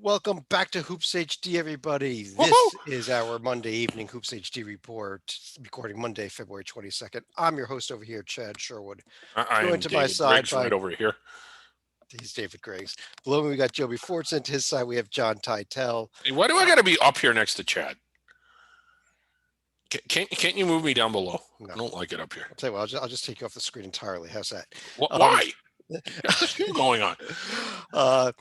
Welcome back to Hoops HD, everybody. Woohoo! This is our Monday evening Hoops HD report, recording Monday, February 22nd. I'm your host over here, Chad Sherwood. I Joined am to my David side Briggs by right over here. he's David Griggs. Below me, we got Joby Fortson. To his side, we have John Titel. Hey, why do I got to be up here next to Chad? Can't you move me down below? No. I don't like it up here. I'll tell you what, I'll just take you off the screen entirely. How's that? Why? What's this show going on?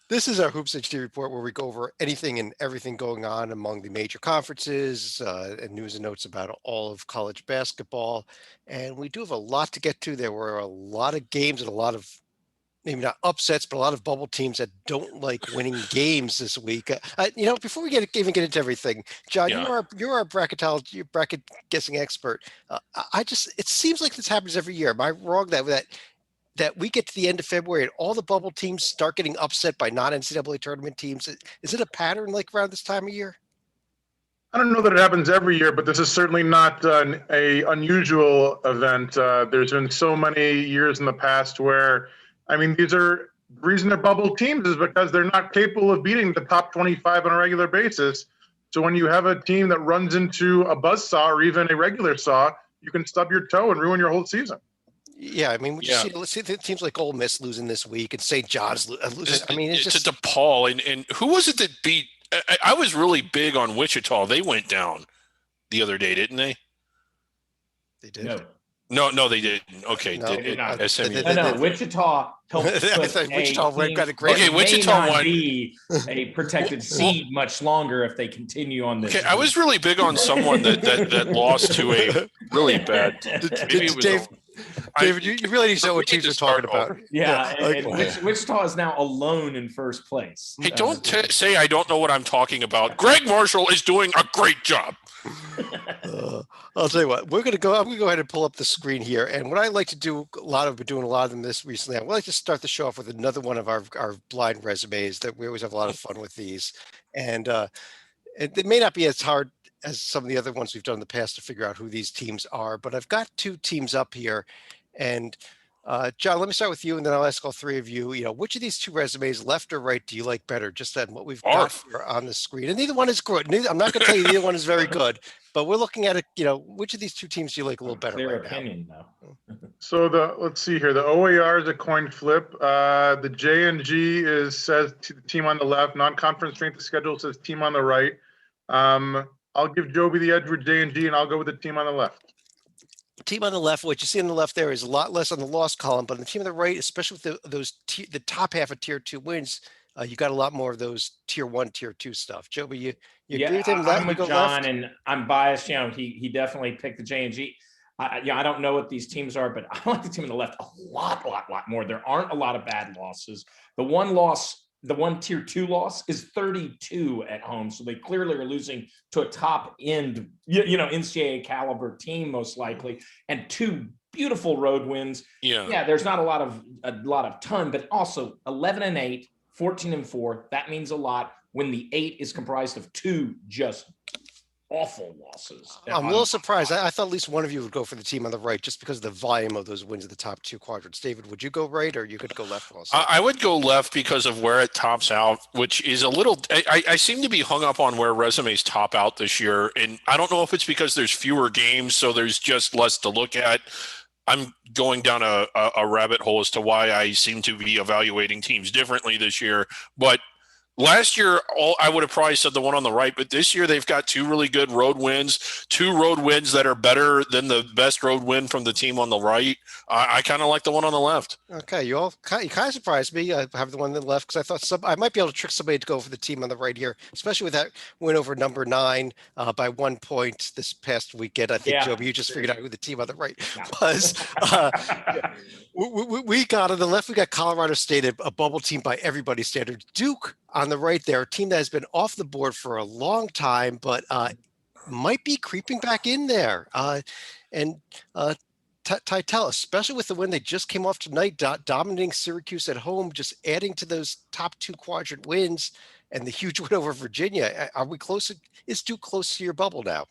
This is our Hoops HD report where we go over anything and everything going on among the major conferences and news and notes about all of college basketball. And we do have a lot to get to. There were a lot of games and a lot of, maybe not upsets, but a lot of bubble teams that don't like winning games this week. Before we even get into everything, John, Yeah. you're our bracket guessing expert. It seems like this happens every year. Am I wrong that we get to the end of February and all the bubble teams start getting upset by non-NCAA tournament teams? Is it a pattern like around this time of year? I don't know that it happens every year, but this is certainly not a unusual event. There's been so many years in the past where, these are the reason they're bubble teams is because they're not capable of beating the top 25 on a regular basis. So when you have a team that runs into a buzzsaw or even a regular saw, you can stub your toe and ruin your whole season. Yeah, let's see teams like Ole Miss losing this week and St. John's losing. It's just to DePaul. And who was it that beat? I was really big on Wichita. They went down the other day, didn't they? They did. No, they didn't. Okay, No, did not. SMU? No, Wichita helped put Wichita got a team great. Okay, may Wichita not won. be a protected seed much longer if they continue on this. Okay, I was really big on someone that lost to a really bad. Maybe it was David, you really need to know what teams need you're to talking start about. Yeah, like- and Wichita is now alone in first place. Hey, don't say I don't know what I'm talking about. Greg Marshall is doing a great job. I'll tell you what, I'm going to go ahead and pull up the screen here. And what I like to do, I've been doing a lot of them this recently. I would like to start the show off with another one of our blind resumes that we always have a lot of fun with these. And it may not be as hard as some of the other ones we've done in the past to figure out who these teams are, but I've got two teams up here. And John, let me start with you, and then I'll ask all three of you, which of these two resumes, left or right, do you like better? Just on what we've got here on the screen. And neither one is good. I'm not going to tell you neither one is very good, but we're looking at it, which of these two teams do you like a little better Clear right opinion, now? though. So let's see here. The OAR is a coin flip. The JNG says the team on the left. Non-conference strength of schedule says team on the right. I'll give Joby the edge with JNG, and I'll go with the team on the left. Team on the left, what you see on the left there is a lot less on the loss column, but on the team on the right, especially with the top half of tier 2 wins, you got a lot more of those tier 1, tier 2 stuff. Joby, you agree with him? I'm with John, and I'm biased. He definitely picked the JNG. I don't know what these teams are, but I like the team on the left a lot more. There aren't a lot of bad losses. The one tier 2 loss is 32 at home. So they clearly are losing to a top end, NCAA caliber team, most likely, and 2 beautiful road wins. Yeah. There's not a lot of ton, but also 11-8, 14-4. That means a lot when the 8 is comprised of 2 just awful losses. I'm a little surprised. I thought at least one of you would go for the team on the right just because of the volume of those wins in the top 2 quadrants. David, would you go right or you could go left also? I would go left because of where it tops out, which is a little – I seem to be hung up on where resumes top out this year, and I don't know if it's because there's fewer games, so there's just less to look at. I'm going down a rabbit hole as to why I seem to be evaluating teams differently this year, but – last year, I would have probably said the one on the right, but this year they've got 2 really good road wins, 2 road wins that are better than the best road win from the team on the right. I kind of like the one on the left. Okay, you kind of surprised me. I have the one on the left because I thought I might be able to trick somebody to go for the team on the right here, especially with that win over number 9 by 1 point this past weekend. I think, Joby, you just figured out who the team on the right was. We got on the left, we got Colorado State, a bubble team by everybody's standards. Duke on the right there, a team that has been off the board for a long time, but might be creeping back in there. Titel, especially with the win they just came off tonight, dominating Syracuse at home, just adding to those top 2 quadrant wins and the huge win over Virginia. Are we close? Is Duke close to your bubble now?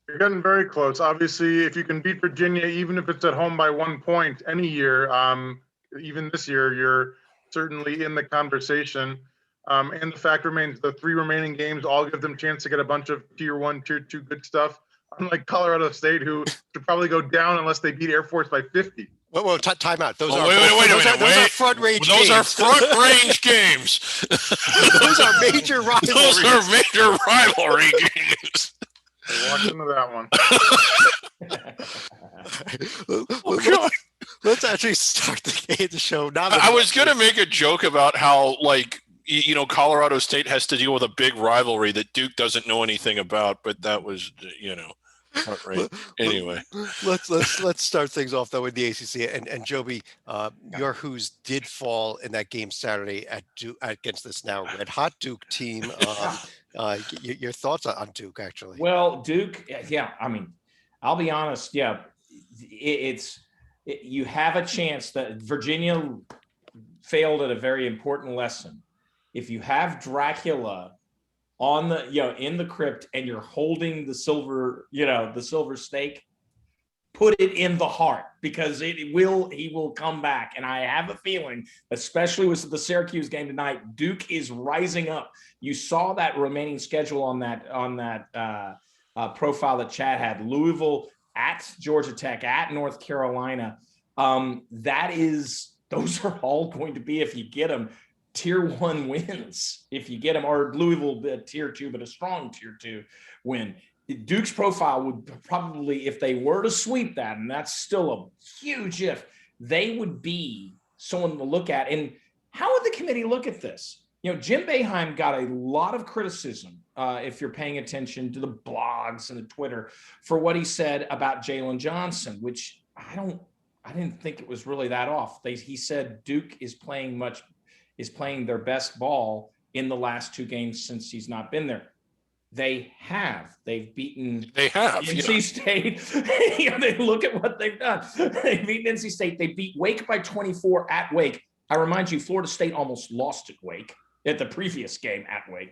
You're getting very close. Obviously, if you can beat Virginia, even if it's at home by 1 point any year, even this year, you're certainly in the conversation. And the fact remains, the 3 remaining games all give them a chance to get a bunch of tier 1, tier 2 good stuff. Unlike Colorado State, who should probably go down unless they beat Air Force by 50. Well, time out. Those Oh, are wait a minute. those are front range Those games. are front range games. Those are major rivalries. Those are major rivalry games. Walk into that one. Oh, God. Let's actually start the show. Now I was going to make a joke about how, like, Colorado State has to deal with a big rivalry that Duke doesn't know anything about, but that was, right. Anyway, let's start things off though with the ACC and Joby. Your Who's did fall in that game Saturday at Duke against this now red hot Duke team. Your thoughts on Duke actually? Well, Duke, yeah. I mean, I'll be honest. Yeah, you have a chance that Virginia failed at a very important lesson. If you have Dracula on the, in the crypt and you're holding the silver stake, put it in the heart, because he will come back. And I have a feeling, especially with the Syracuse game tonight, Duke is rising up. You saw that remaining schedule on that profile that Chad had. Louisville at Georgia Tech, at North Carolina. Those are all going to be, if you get them, tier 1 wins, if you get them, or Louisville tier 2, but a strong tier 2 win. Duke's profile would probably, if they were to sweep that, and that's still a huge if, they would be someone to look at. And how would the committee look at this? Jim Boeheim got a lot of criticism, if you're paying attention to the blogs and the Twitter, for what he said about Jalen Johnson, which I didn't think it was really that off. He said Duke is playing their best ball in the last 2 games since he's not been there. They've beaten NC State. They look at what they've done. They've beaten NC State. They beat Wake by 24 at Wake. I remind you, Florida State almost lost at Wake at the previous game at Wake.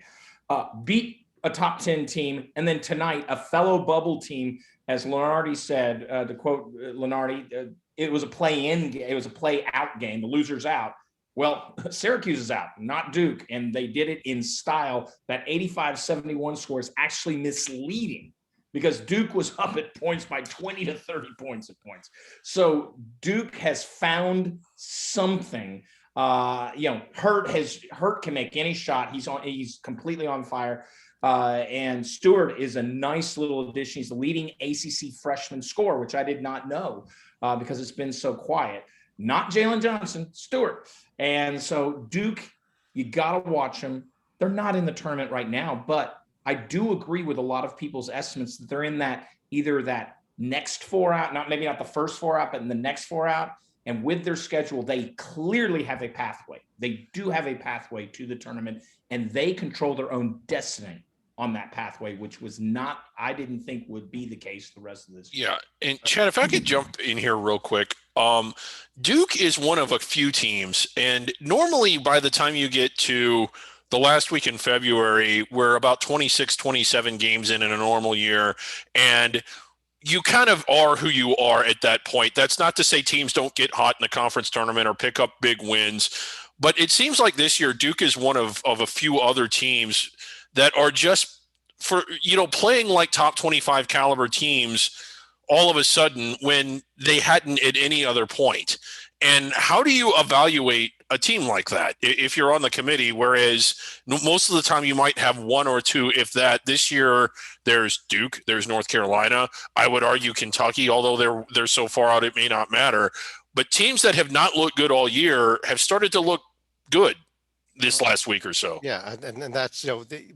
Beat a top 10 team. And then tonight, a fellow bubble team, as Lenardi said, to quote Lenardi, it was a play-in game. It was a play-out game. The loser's out. Well, Syracuse is out, not Duke, and they did it in style. That 85-71 score is actually misleading because Duke was up at points by 20 to 30 points at points. So Duke has found something. Hurt can make any shot. He's completely on fire. And Stewart is a nice little addition. He's the leading ACC freshman scorer, which I did not know because it's been so quiet. Not Jalen Johnson, Stewart. And so Duke, you got to watch them. They're not in the tournament right now, but I do agree with a lot of people's estimates that they're in either that next 4 out, maybe not the first 4 out, but in the next 4 out. And with their schedule, they clearly have a pathway. They do have a pathway to the tournament, and they control their own destiny on that pathway, which was not, I didn't think would be the case the rest of this year. Yeah. And Chad, if I could jump in here real quick. Duke is one of a few teams, and normally by the time you get to the last week in February, we're about 26, 27 games in a normal year, and you kind of are who you are at that point. That's not to say teams don't get hot in the conference tournament or pick up big wins, but it seems like this year Duke is one of a few other teams that are just playing like top 25 caliber teams all of a sudden when they hadn't at any other point. And how do you evaluate a team like that if you're on the committee, whereas most of the time you might have 1 or 2, if that? This year there's Duke, there's North Carolina, I would argue Kentucky, although they're so far out it may not matter. But teams that have not looked good all year have started to look good this last week or so. Yeah, and that's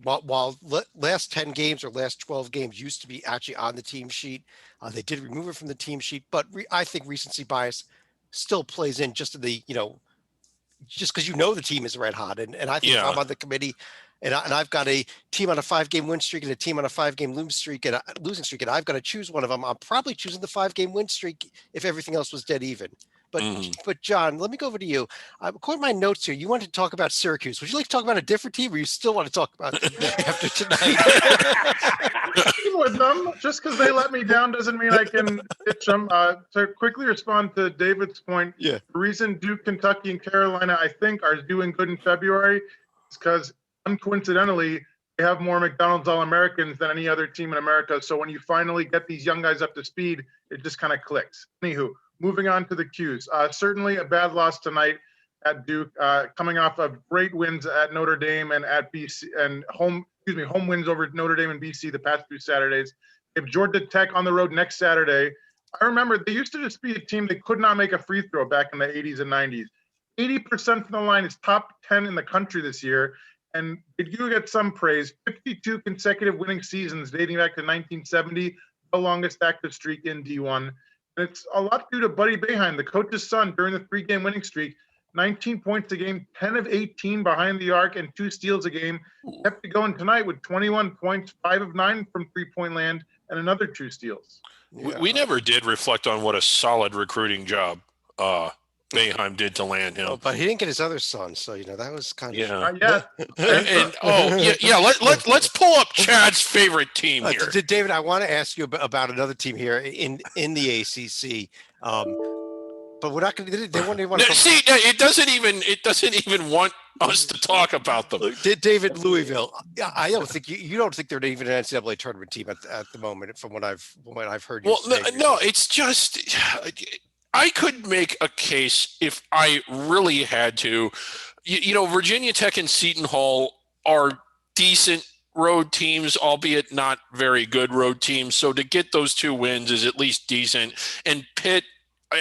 while last 10 games or last 12 games used to be actually on the team sheet, they did remove it from the team sheet. But I think recency bias still plays in just to the just because the team is red hot, and I think I'm on the committee, and I've got a team on a 5-game win streak and a team on a 5-game losing streak, and I've got to choose one of them. I'm probably choosing the 5-game win streak if everything else was dead even. But John, let me go over to you. According to my notes here, you wanted to talk about Syracuse. Would you like to talk about a different team, or you still want to talk about them after tonight? I'm with them. Just because they let me down doesn't mean I can ditch them. To quickly respond to David's point, the reason Duke, Kentucky, and Carolina, I think, are doing good in February, because uncoincidentally, they have more McDonald's All-Americans than any other team in America. So when you finally get these young guys up to speed, it just kind of clicks. Anywho, moving on to the Qs. Certainly a bad loss tonight at Duke, coming off of great wins at Notre Dame and at BC, and home wins over Notre Dame and BC the past 2 Saturdays. If Georgia Tech on the road next Saturday, I remember they used to just be a team that could not make a free throw back in the 80s and 90s. 80% from the line is top 10 in the country this year. And they do get some praise. 52 consecutive winning seasons dating back to 1970, the longest active streak in D1. And it's a lot due to Buddy Boeheim, the coach's son, during the 3-game winning streak. 19 points a game, 10 of 18 behind the arc, and 2 steals a game. Kept it going tonight with 21 points, 5 of 9 from three-point land, and another 2 steals. Yeah. We never did reflect on what a solid recruiting job Boeheim did to land him. Oh, but he didn't get his other son, so that was kind of let's pull up Chad's favorite team here. David, I want to ask you about another team here in the ACC. But we're not going to. They won't even want to see. It doesn't even want us to talk about them. David, Louisville. I don't think you don't think they're even an NCAA tournament team at the moment, from what I've heard. Well, no, it's just. I could make a case if I really had to. Virginia Tech and Seton Hall are decent road teams, albeit not very good road teams. So to get those 2 wins is at least decent. And Pitt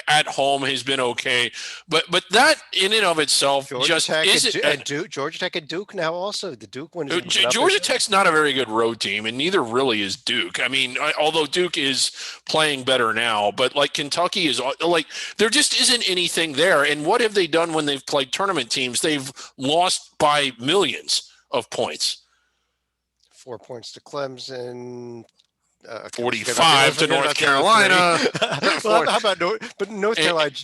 at home has been okay, but that in and of itself Georgia Tech and Duke now also. The Duke one. Georgia Tech's not a very good road team, and neither really is Duke. I mean, although Duke is playing better now, but like Kentucky is like there just isn't anything there. And what have they done when they've played tournament teams? They've lost by millions of points. 4 points to Clemson. 45 to North Carolina. Well, how about North Carolina?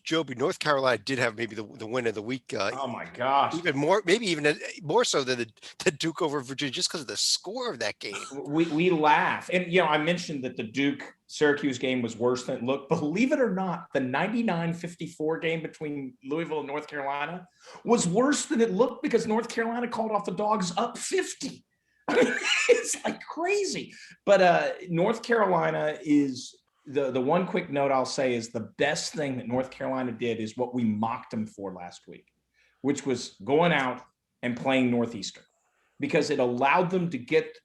Joby, North Carolina did have maybe the win of the week. Oh my gosh! Even more, maybe even more so than the Duke over Virginia, just because of the score of that game. We laugh, and I mentioned that the Duke Syracuse game was worse than it looked. Believe it or not, the 99-54 game between Louisville and North Carolina was worse than it looked because North Carolina called off the Dogs up 50. I mean, it's like crazy. But North Carolina is the one quick note I'll say is the best thing that North Carolina did is what we mocked them for last week, which was going out and playing Northeastern, because it allowed them to get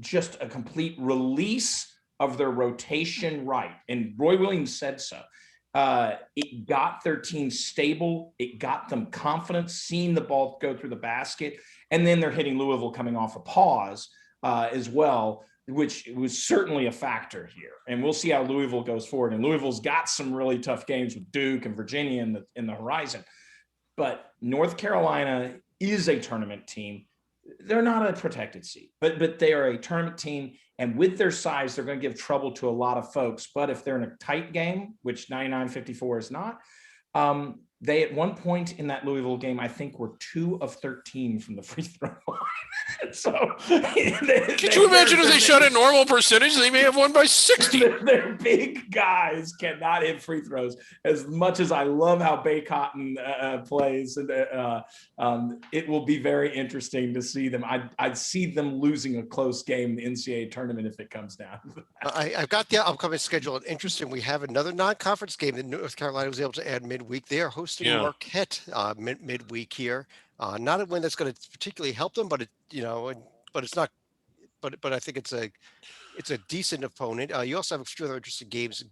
just a complete release of their rotation right. And Roy Williams said so. It got their team stable. It got them confidence, seeing the ball go through the basket. And then they're hitting Louisville coming off a pause as well, which was certainly a factor here. And we'll see how Louisville goes forward. And Louisville's got some really tough games with Duke and Virginia in the horizon. But North Carolina is a tournament team. They're not a protected seed, but they are a tournament team. And with their size, they're going to give trouble to a lot of folks. But if they're in a tight game, which 99-54 is not, they at one point in that Louisville game, I think, were 2 of 13 from the free throw line. So could you imagine if they shot a normal percentage? They may have won by 60. Their big guys cannot hit free throws. As much as I love how Bay Cotton plays, and it will be very interesting to see them. I'd see them losing a close game in the NCAA tournament if it comes down. I've got the upcoming schedule. And interesting, we have another non-conference game that North Carolina was able to add midweek. They are hosting Marquette midweek here. Not a win that's going to particularly help them, but it's not. But I think it's a decent opponent. You also have a few other interesting games,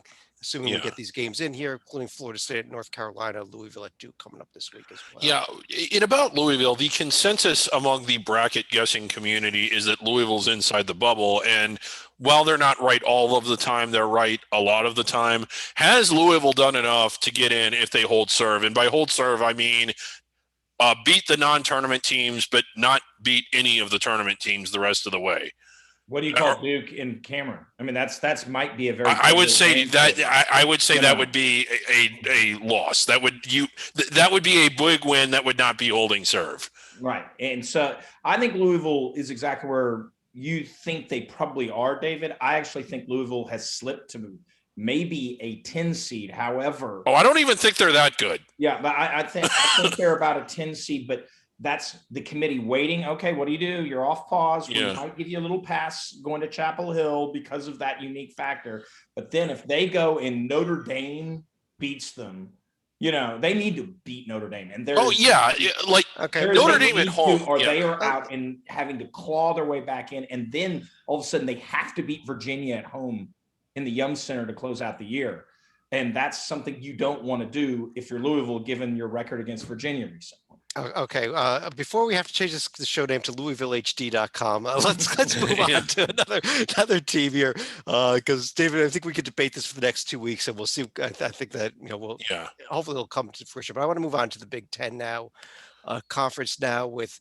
assuming we get these games in here, including Florida State, North Carolina, Louisville at Duke coming up this week as well. Yeah, in about Louisville, the consensus among the bracket guessing community is that Louisville's inside the bubble, and while they're not right all of the time, they're right a lot of the time. Has Louisville done enough to get in if they hold serve? And by hold serve, I mean beat the non-tournament teams, but not beat any of the tournament teams the rest of the way. What do you call Duke and Cameron? I mean, that's might be a very. I would say that I would say that would be a loss. That would be a big win. That would not be holding serve. Right, and so I think Louisville is exactly where you think they probably are, David. I actually think Louisville has slipped to maybe a 10 seed. However, I don't even think they're that good. Yeah, but I think they're about a 10 seed. But that's the committee waiting. Okay, what do? You're off pause. We Yeah. might give you a little pass going to Chapel Hill because of that unique factor. But then if they go and Notre Dame beats them, they need to beat Notre Dame. And Oh yeah, like Notre Dame at home, or they are out and having to claw their way back in, and then all of a sudden they have to beat Virginia at home in the Yum Center to close out the year. And that's something you don't want to do if you're Louisville, given your record against Virginia recently. Okay. Before we have to change the show name to LouisvilleHD.com, let's move on to another team here. Because David, I think we could debate this for the next 2 weeks, and we'll see. I think that hopefully it'll come to fruition. But I want to move on to the Big Ten now, conference now with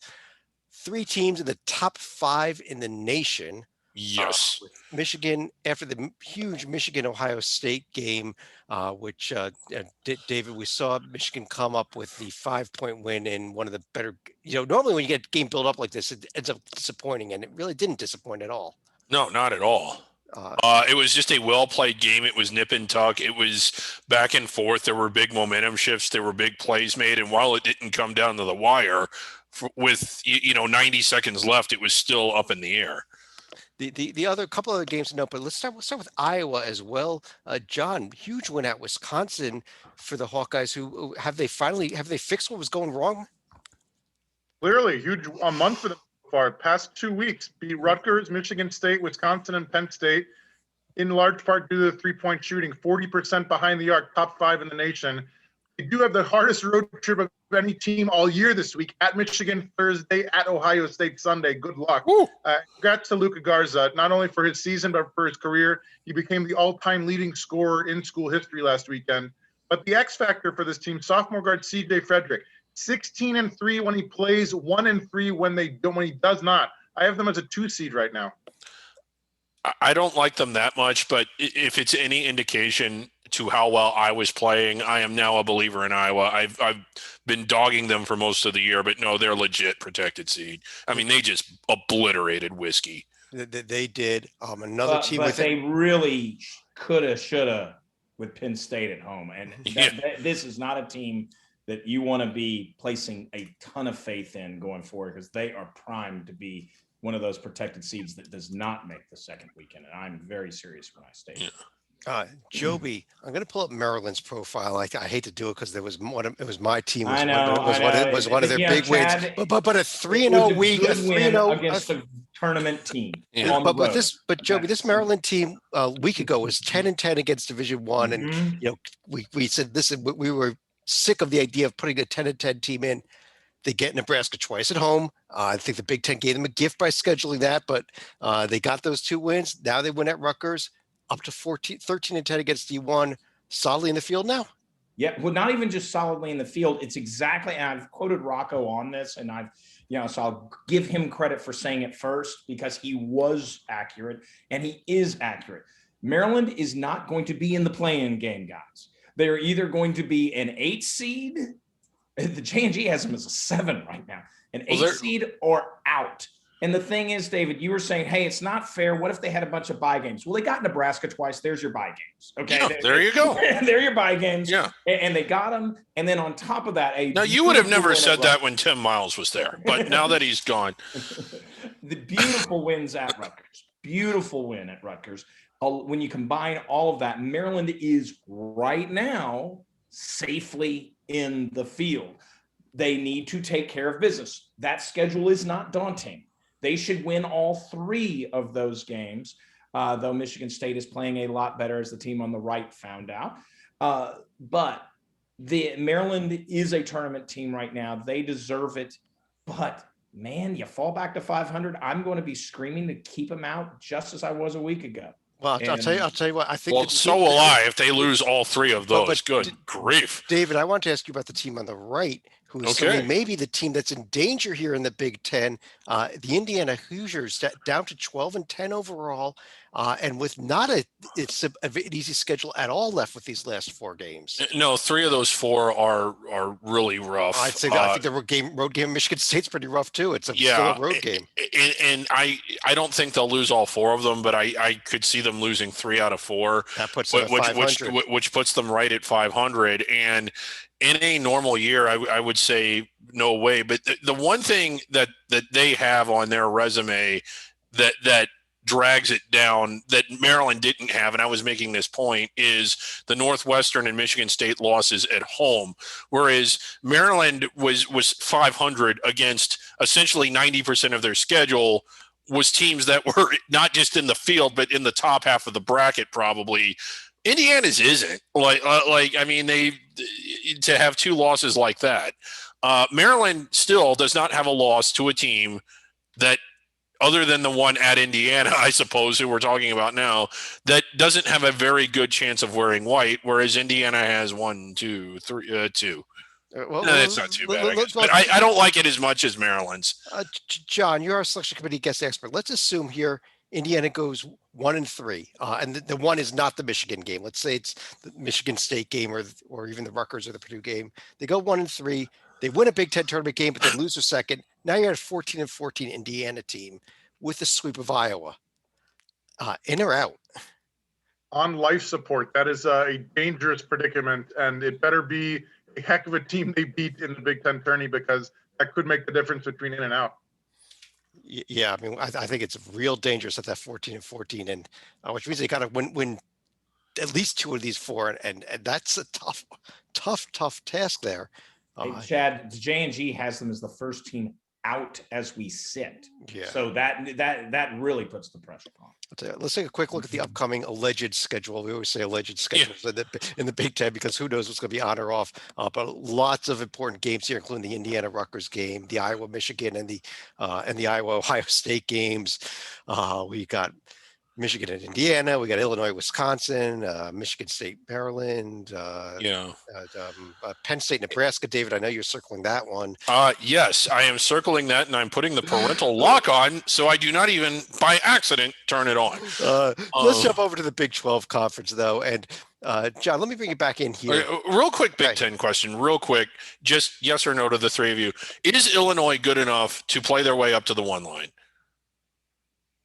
3 teams in the top 5 in the nation. Yes. Michigan, after the huge Michigan-Ohio State game, which David, we saw Michigan come up with the 5-point win in one of the better, normally when you get game built up like this, it ends up disappointing, and it really didn't disappoint at all. No, not at all. It was just a well-played game. It was nip and tuck. It was back and forth. There were big momentum shifts. There were big plays made. And while it didn't come down to the wire with, 90 seconds left, it was still up in the air. The other couple other games to note, but let's start with Iowa as well. John, huge win at Wisconsin for the Hawkeyes. Who have they fixed what was going wrong? Clearly, huge month for them so far. Past 2 weeks, beat Rutgers, Michigan State, Wisconsin, and Penn State, in large part due to the 3-point shooting. 40% behind the arc, top 5 in the nation. They do have the hardest road trip of any team all year this week, at Michigan Thursday, at Ohio State Sunday. Good luck. Congrats to Luca Garza, not only for his season, but for his career. He became the all-time leading scorer in school history last weekend. But the X factor for this team, sophomore guard CJ Frederick, 16-3 when he plays, 1-3 when he does not. I have them as a 2 seed right now. I don't like them that much, but if it's any indication to how well I was playing, I am now a believer in Iowa. I've been dogging them for most of the year, but no, they're legit protected seed. I mean, they just obliterated whiskey. They did. Another team, but they really coulda, shoulda with Penn State at home, and this is not a team that you want to be placing a ton of faith in going forward, because they are primed to be one of those protected seeds that does not make the second weekend. And I'm very serious when I state it. Joby, I'm going to pull up Maryland's profile. I hate to do it because it was my team. It was one of their big wins. But a 3-0 week, a 3-0 against a tournament team. Yeah. But Joby, this Maryland team a week ago was 10-10 against Division I, and we said this. We were sick of the idea of putting a 10-10 team in. They get Nebraska twice at home. I think the Big Ten gave them a gift by scheduling that, but they got those 2 wins. Now they win at Rutgers, up to 13-10 against D1, solidly in the field now. Yeah, well, not even just solidly in the field. It's exactly, and I've quoted Rocco on this, and so I'll give him credit for saying it first, because he was accurate, and he is accurate. Maryland is not going to be in the play-in game, guys. They're either going to be an 8 seed. The J&G has them as a 7 right now, an 8 seed or out. And the thing is, David, you were saying, hey, it's not fair. What if they had a bunch of bye games? Well, they got Nebraska twice. There's your bye games. Okay. Yeah, there you go. They're your bye games. Yeah. And they got them. And then on top of that, now you would have never said that when Tim Miles was there, but now that he's gone. The beautiful wins at Rutgers. Beautiful win at Rutgers. When you combine all of that, Maryland is right now safely in the field. They need to take care of business. That schedule is not daunting. They should win all 3 of those games, though Michigan State is playing a lot better, as the team on the right found out. But the Maryland is a tournament team right now. They deserve it. But, man, you fall back to 500. I'm going to be screaming to keep them out, just as I was a week ago. Well, I'll tell you what. I think. Well, so will I if they lose all 3 of those. But good grief, David. I want to ask you about the team on the right, who is maybe the team that's in danger here in the Big Ten. The Indiana Hoosiers down to 12-10 overall, and with not an easy schedule at all left with these last 4 games. No, 3 of those 4 are really rough. I'd say I think the road game Michigan State's pretty rough too. It's still a road game. And I don't think they'll lose all 4 of them, but I could see them losing 3 out of 4. That puts them at 500. Which puts them right at 500. And in a normal year, I would say no way. But the one thing that they have on their resume that drags it down that Maryland didn't have, and I was making this point, is the Northwestern and Michigan State losses at home, whereas Maryland was 500 against essentially 90% of their schedule was teams that were not just in the field but in the top half of the bracket probably. Indiana's isn't I mean, they to have two losses like that. Maryland still does not have a loss to a team that, other than the one at Indiana, I suppose, who we're talking about now, that doesn't have a very good chance of wearing white, whereas Indiana has 1, 2, 3, 2. Well, That's not too bad, I guess. But I don't like it as much as Maryland's. John, you're our selection committee guest expert. Let's assume here Indiana goes 1-3, and the one is not the Michigan game. Let's say it's the Michigan State game or even the Rutgers or the Purdue game. They go 1-3. They win a Big Ten tournament game, but they lose their second. Now you're at a 14-14 Indiana team with the sweep of Iowa. In or out? On life support, that is a dangerous predicament, and it better be a heck of a team they beat in the Big Ten tourney, because that could make the difference between in and out. Yeah, I mean, I think it's real dangerous at that 14-14, and which means they got to win at least 2 of these 4, and that's a tough task there. Hey, Chad, the J&G has them as the first team out as we sit. Yeah. So that really puts the pressure on. Let's take a quick look at the upcoming alleged schedule. We always say alleged schedules in the Big Ten because who knows what's going to be on or off. But lots of important games here, including the Indiana Rutgers game, the Iowa Michigan, and the Iowa Ohio State games. We got Michigan and Indiana. We got Illinois, Wisconsin, Michigan State, Maryland. Penn State, Nebraska. David, I know you're circling that one. Yes, I am circling that, and I'm putting the parental lock on, so I do not even by accident turn it on. Let's jump over to the Big 12 conference, though, and John, let me bring you back in here. Real quick, Big Ten question, real quick, just yes or no to the three of you. Is Illinois good enough to play their way up to the 1 line?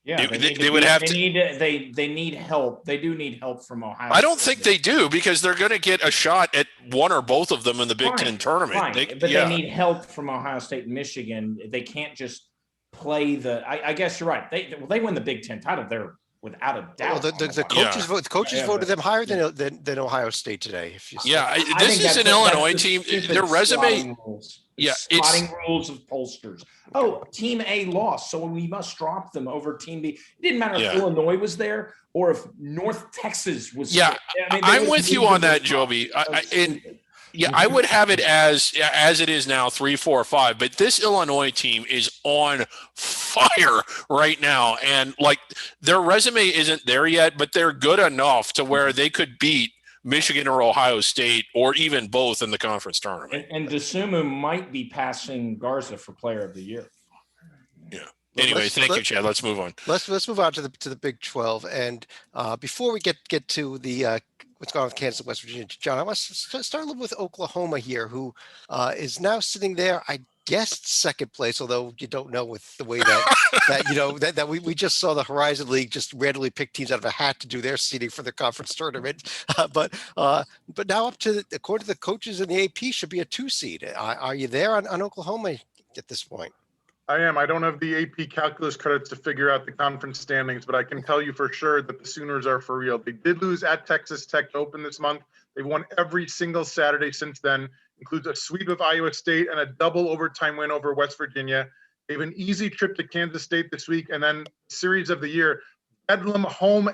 Yeah, they would have to. They need help. They do need help from Ohio. I don't think they do, because they're going to get a shot at one or both of them in the Big Ten tournament. They need help from Ohio State and Michigan. They can't just play the. I guess you're right. They win the Big Ten title. They're without a doubt. Well, the coaches voted them higher than Ohio State today. This is an Illinois team. Their resume. Yeah, spotting rules of pollsters. Oh, Team A lost, so we must drop them over Team B. It didn't matter if Illinois was there or if North Texas was. Yeah, I'm with you on that, Joby. I would have it as it is now, 3, 4, 5. But this Illinois team is on fire right now, and like their resume isn't there yet, but they're good enough to where they could beat Michigan or Ohio State, or even both in the conference tournament. And Dosunmu might be passing Garza for Player of the Year. Yeah. Anyway, thank you, Chad. Let's move on. Let's move on to the Big 12. And before we get to the what's going on with Kansas and West Virginia, John, I want to start a little with Oklahoma here, who is now sitting there, I guess, second place, although you don't know with the way that we just saw the Horizon League just randomly pick teams out of a hat to do their seeding for the conference tournament. But now up to, according to the coaches in the AP, should be a 2 seed. Are you there on Oklahoma at this point? I am. I don't have the AP calculus credits to figure out the conference standings, but I can tell you for sure that the Sooners are for real. They did lose at Texas Tech to open this month. They've won every single Saturday since then. Includes a sweep of Iowa State and a double overtime win over West Virginia. They have an easy trip to Kansas State this week, and then series of the year, Bedlam home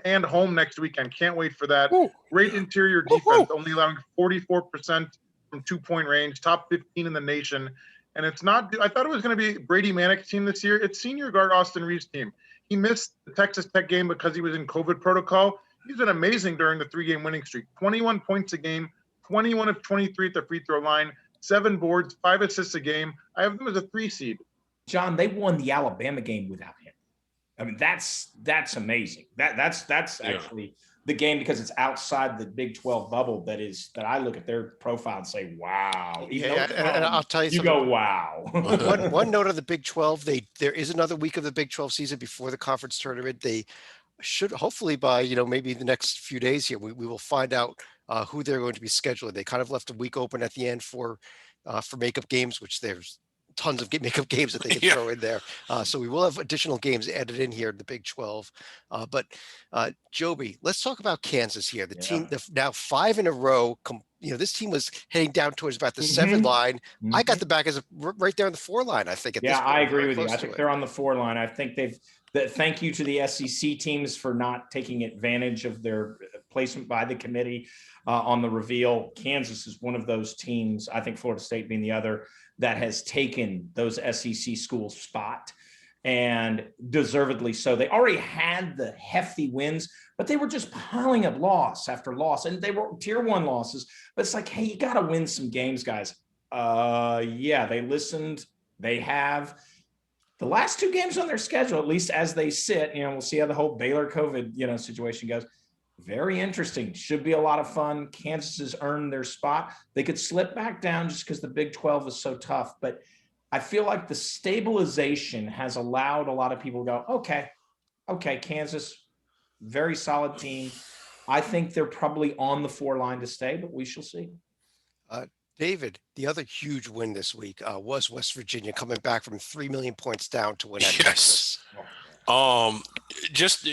next weekend. Can't wait for that. Ooh. Great interior defense, only allowing 44% from 2-point range, top 15 in the nation. And it's not, I thought it was going to be Brady Manick's team this year. It's senior guard Austin Reeves' team. He missed the Texas Tech game because he was in COVID protocol. He's been amazing during the 3-game winning streak. 21 points a game, 21 of 23 at the free throw line, 7 boards, 5 assists a game. I have them as a 3 seed. John, they won the Alabama game without him. I mean, that's amazing. That's actually the game, because it's outside the Big 12 bubble, that I look at their profile and say, wow. And I'll tell you, you go, wow. one note on the Big 12, there is another week of the Big 12 season before the conference tournament. They should hopefully by maybe the next few days here we will find out who they're going to be scheduling. They kind of left a week open at the end for makeup games, which there's tons of makeup games that they can Yeah. throw in there. So we will have additional games added in here in the Big 12. But Joby, let's talk about Kansas here. The team, now 5 in a row. This team was heading down towards about the 7 line. I got the back as right there on the 4 line, I think. At this point, I agree with you. I think they're on the 4 line. I think thank you to the SEC teams for not taking advantage of their placement by the committee on the reveal. Kansas is one of those teams, I think Florida State being the other, that has taken those SEC schools' spot, and deservedly so. They already had the hefty wins, but they were just piling up loss after loss, and they were tier 1 losses. But it's like, hey, you got to win some games, guys. They listened. They have the last 2 games on their schedule, at least as they sit. We'll see how the whole Baylor COVID situation goes. Very interesting. Should be a lot of fun. Kansas has earned their spot. They could slip back down just because the Big 12 is so tough. But I feel like the stabilization has allowed a lot of people to go, okay, Kansas, very solid team. I think they're probably on the 4 line to stay, but we shall see. David, the other huge win this week was West Virginia coming back from 3 million points down to win at Texas. Just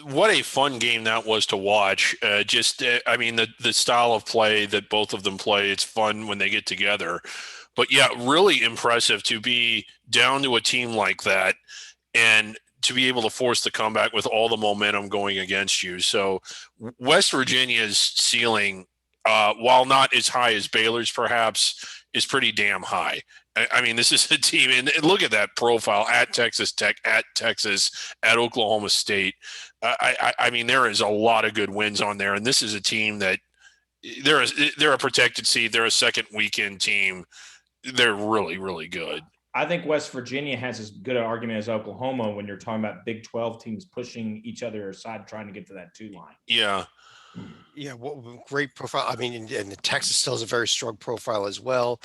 what a fun game that was to watch. The style of play that both of them play, it's fun when they get together. But yeah, really impressive to be down to a team like that and to be able to force the comeback with all the momentum going against you. So West Virginia's ceiling, while not as high as Baylor's perhaps, is pretty damn high. This is a team, and look at that profile at Texas Tech, at Texas, at Oklahoma State. There is a lot of good wins on there, and this is a team that they're a protected seed. They're a second weekend team. They're really, really good. I think West Virginia has as good an argument as Oklahoma when you're talking about Big 12 teams pushing each other aside, trying to get to that 2 line. Yeah. Yeah, great profile. And Texas still has a very strong profile as well.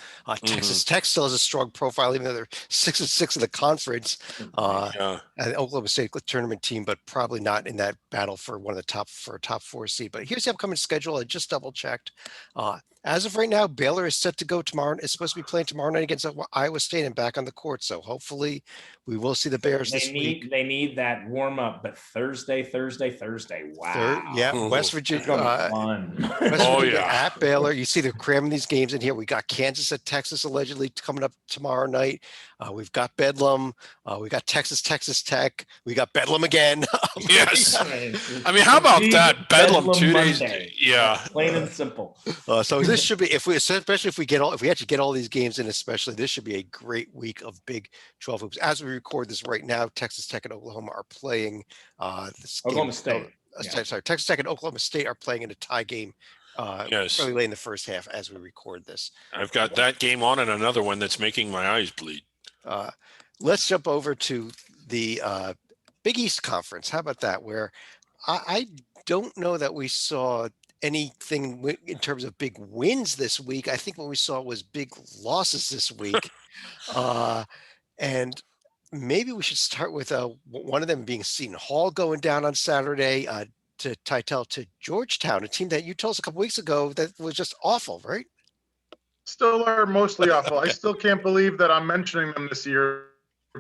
Texas Tech still has a strong profile, even though they're 6-6 in the conference. And Oklahoma State tournament team, but probably not in that battle for a top 4 seed. But here's the upcoming schedule. I just double checked. As of right now, Baylor is set to go tomorrow. It's supposed to be playing tomorrow night against Iowa State and back on the court. So hopefully we will see the Bears this week. They need that warm up, but Thursday. Wow. West Virginia. At Baylor. You see they're cramming these games in here. We got Kansas at Texas allegedly coming up tomorrow night. We've got Bedlam. We got Texas Tech. We got Bedlam again. Yes. How about that? Bedlam 2 days. Yeah. Plain and simple. So this should be, especially if we actually get all these games in, especially, this should be a great week of Big 12 hoops. As we record this right now, Texas Tech and Oklahoma are playing Oklahoma State. Texas Tech and Oklahoma State are playing in a tie game really late in the first half as we record this. I've got that game on and another one that's making my eyes bleed. Let's jump over to the Big East Conference. How about that? Where I don't know that we saw anything in terms of big wins this week. I think what we saw was big losses this week. And maybe we should start with one of them being Seton Hall going down on Saturday to Georgetown, a team that you told us a couple weeks ago that was just awful, right? Still are mostly awful. I still can't believe that I'm mentioning them this year.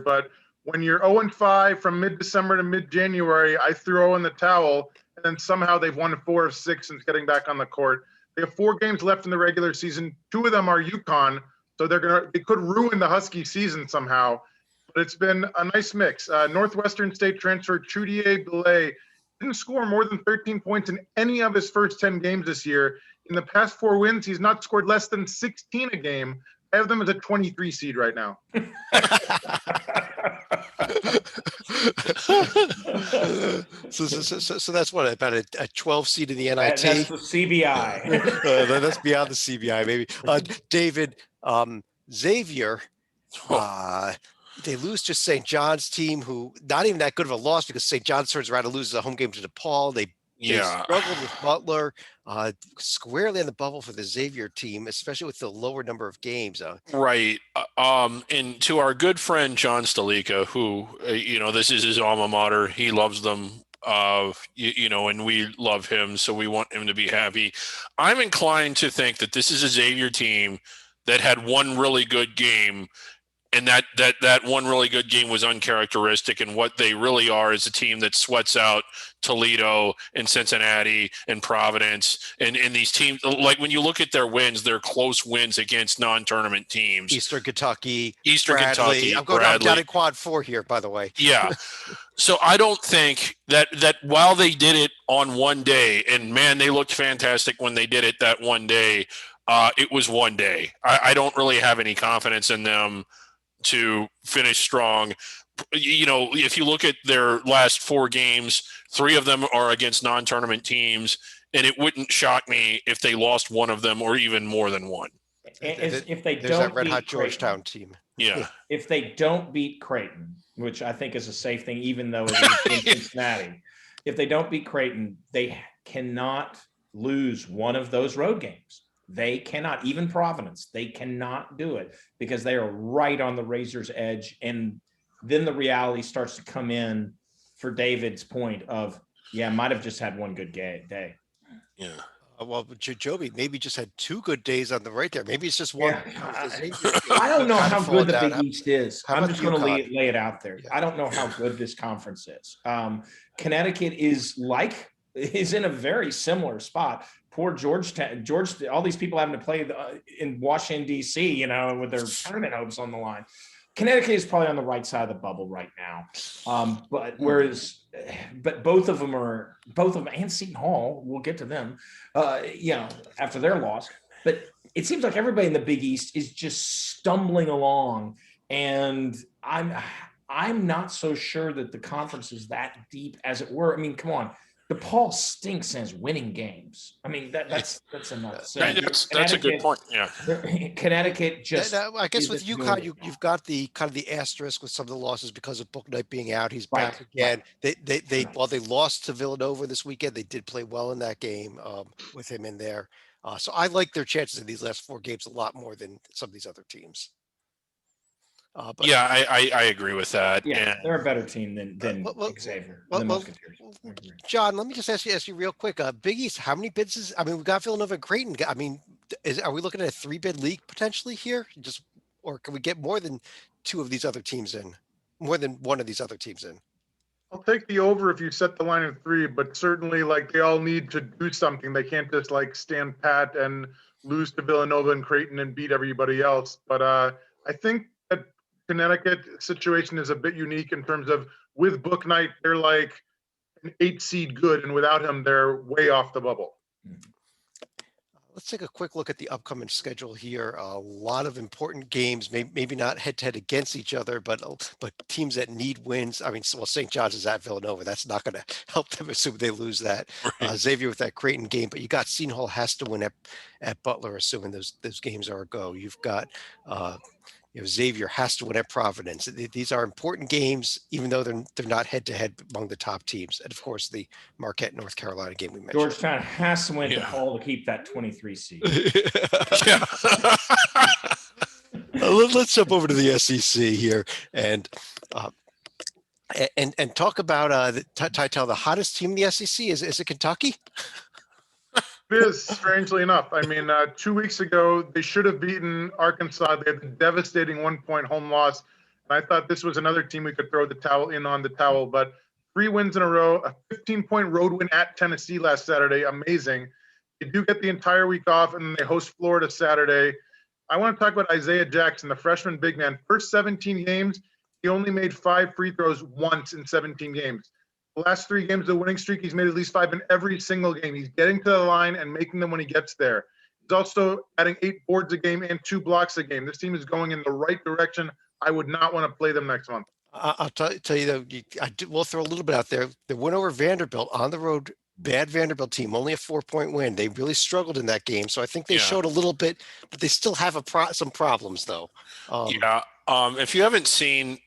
But when you're 0-5 from mid-December to mid-January, I throw in the towel, and then somehow they've won 4 of 6 since getting back on the court. They have 4 games left in the regular season. 2 of them are UConn, so they could ruin the Husky season somehow. But it's been a nice mix. Northwestern State transfer Chudier Belay didn't score more than 13 points in any of his first 10 games this year. In the past 4 wins, he's not scored less than 16 a game. I have them as a 23 seed right now. So that's what, about a 12 seed in the NIT? That's the CBI. That's beyond the CBI, maybe. David, Xavier, they lose to St. John's team, who not even that good of a loss because St. John's turns around and loses a home game to DePaul. They struggled with Butler, squarely on the bubble for the Xavier team, especially with the lower number of games. Right. And to our good friend John Stalica, who, this is his alma mater. He loves them. And we love him, so we want him to be happy. I'm inclined to think that this is a Xavier team that had one really good game, and that one really good game was uncharacteristic. And what they really are is a team that sweats out Toledo and Cincinnati and Providence and these teams. Like when you look at their wins, they're close wins against non-tournament teams. Eastern Kentucky, Kentucky. I'm down in quad 4 here, by the way. Yeah. So I don't think that while they did it on one day, and man, they looked fantastic when they did it that one day. It was one day. I don't really have any confidence in them to finish strong. If you look at their last 4 games, 3 of them are against non-tournament teams, and it wouldn't shock me if they lost one of them or even more than one. If they There's don't that red beat hot Creighton, Georgetown team. Yeah. if they don't beat Creighton, which I think is a safe thing, even though it's in Cincinnati, if they don't beat Creighton, they cannot lose one of those road games. They cannot, even Providence, they cannot do it because they are right on the razor's edge. And then the reality starts to come in for David's point of, might have just had one good day. Yeah. Well, Joby maybe just had 2 good days on the right there. Maybe it's just one. I don't know how good the Big East is. I'm just going to lay it out there. Yeah. I don't know how good this conference is. Connecticut is in a very similar spot. Poor Georgetown, all these people having to play in Washington, D.C., with their tournament hopes on the line. Connecticut is probably on the right side of the bubble right now. But both of them and Seton Hall, we'll get to them, after their loss. But it seems like everybody in the Big East is just stumbling along. And I'm not so sure that the conference is that deep as it were. I mean, come on. DePaul stinks as winning games. I mean, that's enough. That's a good point. Yeah, Connecticut just. I guess with UConn, you've got the kind of the asterisk with some of the losses because of Book Knight being out. He's back again. Right. While they lost to Villanova this weekend, they did play well in that game with him in there. So I like their chances in these last 4 games a lot more than some of these other teams. I agree with that. Yeah, they're a better team than Xavier. John, let me just ask you real quick. Big East, how many bids we've got Villanova and Creighton. I mean, are we looking at a 3-bid league potentially here? Or can we get more than 2 of these other teams in? More than 1 of these other teams in? I'll take the over if you set the line at 3, but certainly they all need to do something. They can't just stand pat and lose to Villanova and Creighton and beat everybody else. But I think that Connecticut situation is a bit unique in terms of with Book Knight, they're like an 8 seed good, and without him, they're way off the bubble. Let's take a quick look at the upcoming schedule here. A lot of important games, maybe not head-to-head against each other, but teams that need wins. I mean, St. John's is at Villanova. That's not going to help them, assuming they lose that. Right. Xavier with that Creighton game, but you got Seton Hall has to win at Butler, assuming those games are a go. You've got Xavier has to win at Providence. These are important games, even though they're not head-to-head among the top teams. And, of course, the Marquette, North Carolina game we mentioned. Georgetown has to win DePaul to keep that 23 seed. Let's jump over to the SEC here and talk about the hottest team in the SEC. Is it Kentucky? It is, strangely enough. I mean, 2 weeks ago, they should have beaten Arkansas. They had the devastating 1-point home loss. And I thought this was another team we could throw the towel in on the towel. But 3 wins in a row, a 15-point road win at Tennessee last Saturday. Amazing. They do get the entire week off, and then they host Florida Saturday. I want to talk about Isaiah Jackson, the freshman big man. First 17 games, he only made 5 free throws once in 17 games. The last 3 games of the winning streak, he's made at least 5 in every single game. He's getting to the line and making them when he gets there. He's also adding 8 boards a game and 2 blocks a game. This team is going in the right direction. I would not want to play them next month. I'll tell you though, we'll throw a little bit out there. The win over Vanderbilt on the road, bad Vanderbilt team, only a 4-point win. They really struggled in that game. So I think they showed a little bit, but they still have some problems though. If you haven't seen,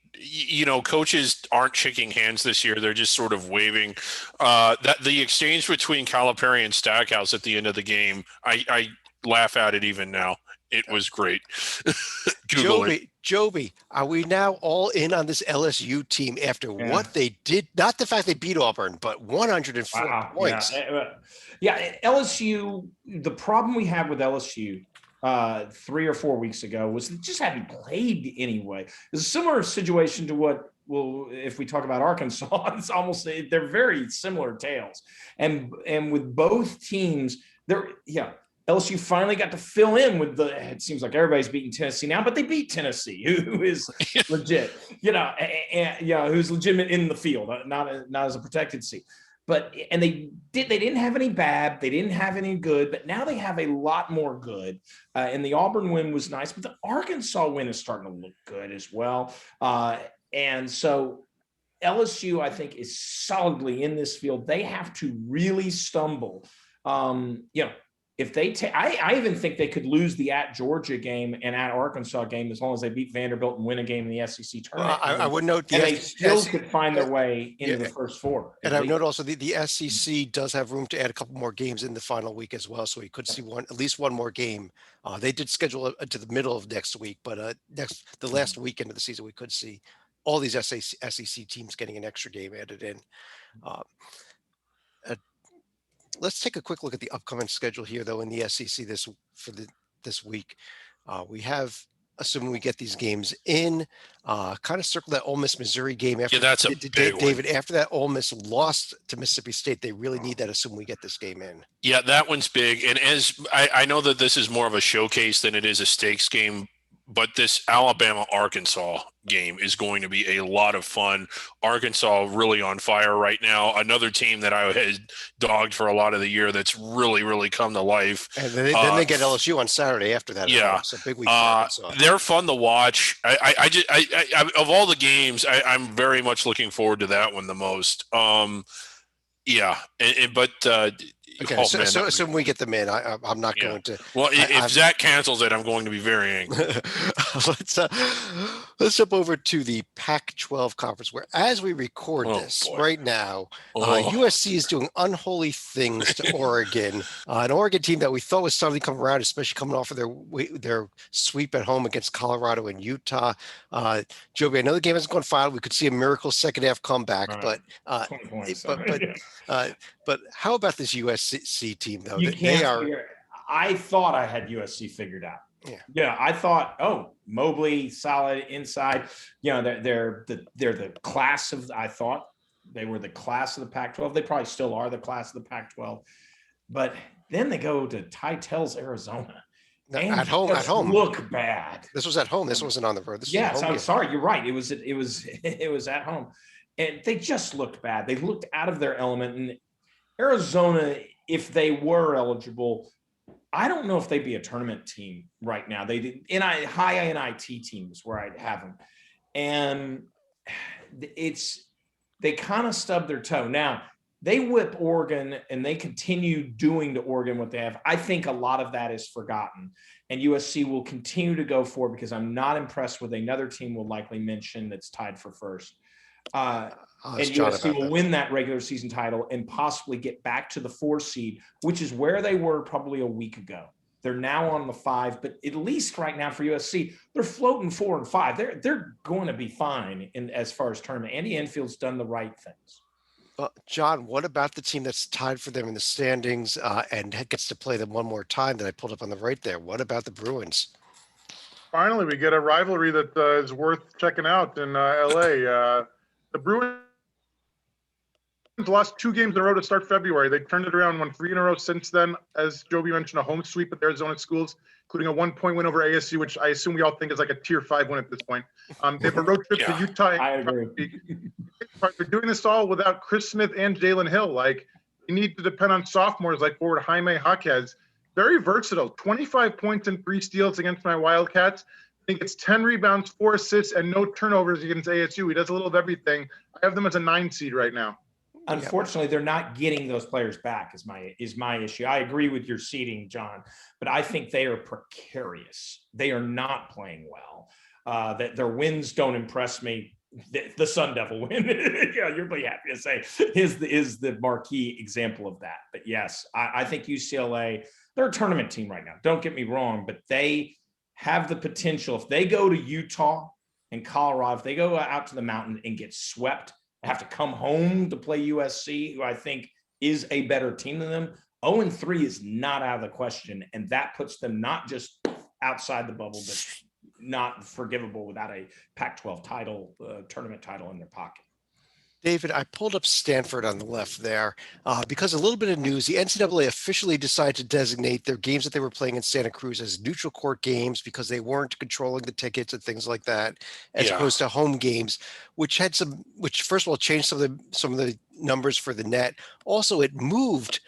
coaches aren't shaking hands this year. They're just sort of waving. That the exchange between Calipari and Stackhouse at the end of the game, I laugh at it even now. It was great. Google it. Joby, are we now all in on this LSU team after what they did? Not the fact they beat Auburn, but 104 points. Yeah, LSU, the problem we had with LSU 3 or 4 weeks ago was they just hadn't played anyway. It's a similar situation to what, well, if we talk about Arkansas, it's almost, they're very similar tales. And with both teams, LSU finally got to fill in with it seems like everybody's beating Tennessee now, but they beat Tennessee, who is legit, who's legitimate in the field, not as a protected seat. But, and they didn't have any bad, they didn't have any good, but now they have a lot more good. And the Auburn win was nice, but the Arkansas win is starting to look good as well. And so LSU, I think, is solidly in this field. They have to really stumble. If they I even think they could lose the at Georgia game and at Arkansas game as long as they beat Vanderbilt and win a game in the SEC tournament. I would note they still could find their way into the first four. And I would note also the SEC does have room to add a couple more games in the final week as well, so we could see at least one more game. They did schedule it to the middle of next week, but the last weekend of the season we could see all these SEC teams getting an extra game added in. Let's take a quick look at the upcoming schedule here, though, in the SEC this week. We have, assuming we get these games in, kind of circle that Ole Miss Missouri game after. Yeah, that's a big David. one. After that Ole Miss lost to Mississippi State, they really need that. Assuming we get this game in. Yeah, that one's big. And as I know that this is more of a showcase than it is a stakes game, but this Alabama-Arkansas game is going to be a lot of fun. Arkansas really on fire right now. Another team that I had dogged for a lot of the year that's really, really come to life. And then they get LSU on Saturday after that. Yeah. It's a big week for Arkansas. They're fun to watch. I of all the games, I'm very much looking forward to that one the most. Okay, so when we get them in, I'm not going to. Well, if Zach cancels it, I'm going to be very angry. Let's jump over to the Pac-12 conference, where as we record this right now, USC is doing unholy things to Oregon, an Oregon team that we thought was suddenly coming around, especially coming off of their sweep at home against Colorado and Utah. Joby, I know the game hasn't gone final. We could see a miracle second half comeback, right. But how about this USC team, though? I thought I had USC figured out. Yeah. I thought, Mobley, solid inside. They're the class of. I thought they were the class of the Pac-12. They probably still are the class of the Pac-12. But then they go to Title's Arizona. At home. Look bad. This was at home. This wasn't on the road. I'm sorry. You're right. It was at home. And they just looked bad. They looked out of their element. And Arizona, if they were eligible, I don't know if they'd be a tournament team right now. They did high NIT teams where I'd have them. And they kind of stubbed their toe. Now, they whip Oregon and they continue doing to Oregon what they have. I think a lot of that is forgotten. And USC will continue to go for it because I'm not impressed with another team we'll likely mention that's tied for first. And USC will win that regular season title and possibly get back to the 4 seed, which is where they were probably a week ago. They're now on the 5, but at least right now for USC, they're floating 4 and 5. They're going to be fine as far as tournament. Andy Enfield's done the right things. John, what about the team that's tied for them in the standings and gets to play them one more time that I pulled up on the right there? What about the Bruins? Finally, we get a rivalry that is worth checking out in LA. The Bruins lost 2 games in a row to start February. They turned it around, won 3 in a row since then. As Joby mentioned, a home sweep at Arizona schools, including a 1-point win over ASU, which I assume we all think is like a tier 5 win at this point. They have a road trip to Utah. I agree. They're doing this all without Chris Smith and Jalen Hill. Like, you need to depend on sophomores like forward Jaime Jaquez. Very versatile. 25 points and 3 steals against my Wildcats. I think it's 10 rebounds, 4 assists, and no turnovers against ASU. He does a little of everything. I have them as a 9 seed right now. Unfortunately, they're not getting those players back is my issue. I agree with your seeding, John, but I think they are precarious. They are not playing well. That their wins don't impress me. The Sun Devil win, you're pretty happy to say, is the marquee example of that. But yes, I think UCLA, they're a tournament team right now. Don't get me wrong, but they have the potential, if they go to Utah and Colorado, if they go out to the mountain and get swept, have to come home to play USC, who I think is a better team than them, 0-3 is not out of the question. And that puts them not just outside the bubble, but not forgivable without a Pac-12 title, tournament title in their pocket. David, I pulled up Stanford on the left there because a little bit of news. The NCAA officially decided to designate their games that they were playing in Santa Cruz as neutral court games because they weren't controlling the tickets and things like that, as opposed to home games, which first of all changed some of the numbers for the net. Also, it moved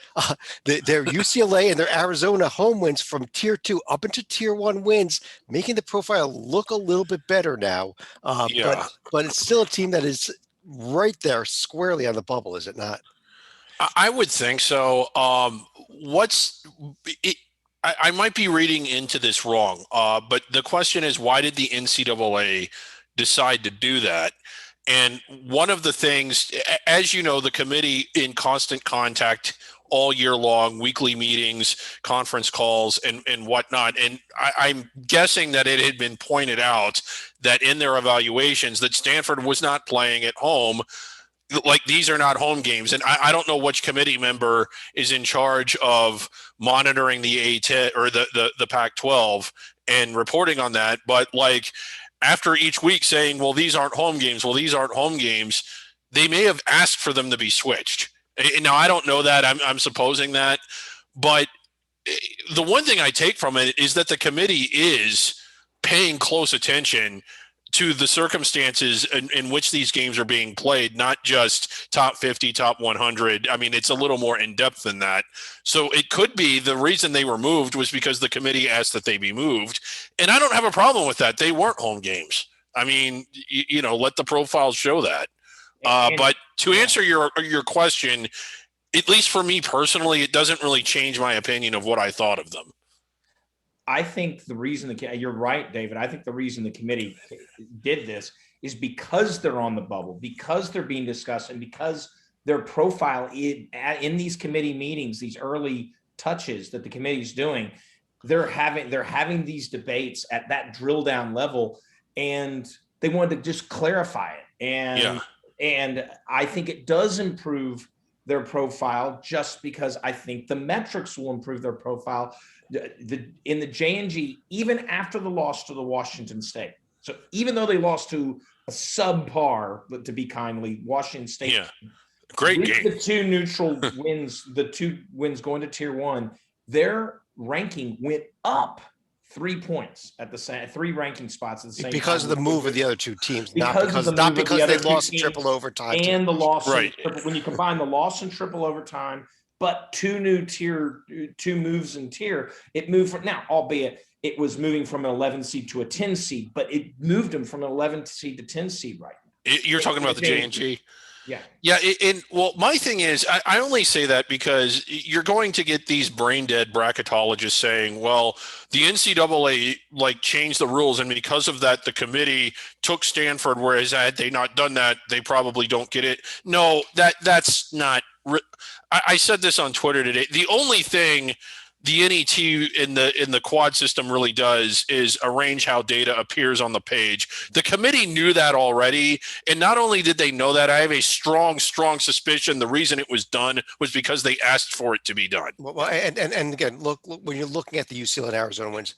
their UCLA and their Arizona home wins from tier 2 up into tier 1 wins, making the profile look a little bit better now. But it's still a team that is right there squarely on the bubble, is it not? I would think so. I might be reading into this wrong, but the question is, why did the NCAA decide to do that? And one of the things, as you know, the committee in constant contact all year long, weekly meetings, conference calls, and whatnot. And I'm guessing that it had been pointed out that in their evaluations that Stanford was not playing at home. Like, these are not home games. And I don't know which committee member is in charge of monitoring the A10 or the Pac-12 and reporting on that. But like, after each week saying, well, these aren't home games. Well, these aren't home games. They may have asked for them to be switched. Now, I don't know that. I'm supposing that. But the one thing I take from it is that the committee is paying close attention to the circumstances in which these games are being played, not just top 50, top 100. I mean, it's a little more in depth than that. So it could be the reason they were moved was because the committee asked that they be moved. And I don't have a problem with that. They weren't home games. I mean, let the profiles show that. But to answer your question, at least for me personally, it doesn't really change my opinion of what I thought of them. I think the reason you're right, David. I think the reason the committee did this is because they're on the bubble, because they're being discussed, and because their profile in these committee meetings, these early touches that the committee's doing, they're having these debates at that drill down level, and they wanted to just clarify it. And I think it does improve their profile just because I think the metrics will improve their profile. In the J&G, even after the loss to the Washington State. So even though they lost to a subpar, to be kindly, Washington State. Yeah, great game. The two neutral wins, the 2 wins going to tier 1, their ranking went up 3 points at the same 3 ranking spots at the same because time. of the move of the other 2 teams, not because because they lost in triple overtime and the loss. Right. When you combine the loss in triple overtime, but 2 moves in tier, it moved from, now, albeit it was moving from an 11 seed to a 10 seed, but it moved them from an 11 seed to 10 seed right now. You're talking about the J&G? Yeah. Yeah. Well, my thing is, I only say that because you're going to get these brain dead bracketologists saying, well, the NCAA changed the rules. And because of that, the committee took Stanford, whereas had they not done that, they probably don't get it. No, that's not. I said this on Twitter today. The only thing the NET in the quad system really does is arrange how data appears on the page. The committee knew that already. And not only did they know that, I have a strong suspicion the reason it was done was because they asked for it to be done. Well, and again, look, when you're looking at the UCLA and Arizona wins,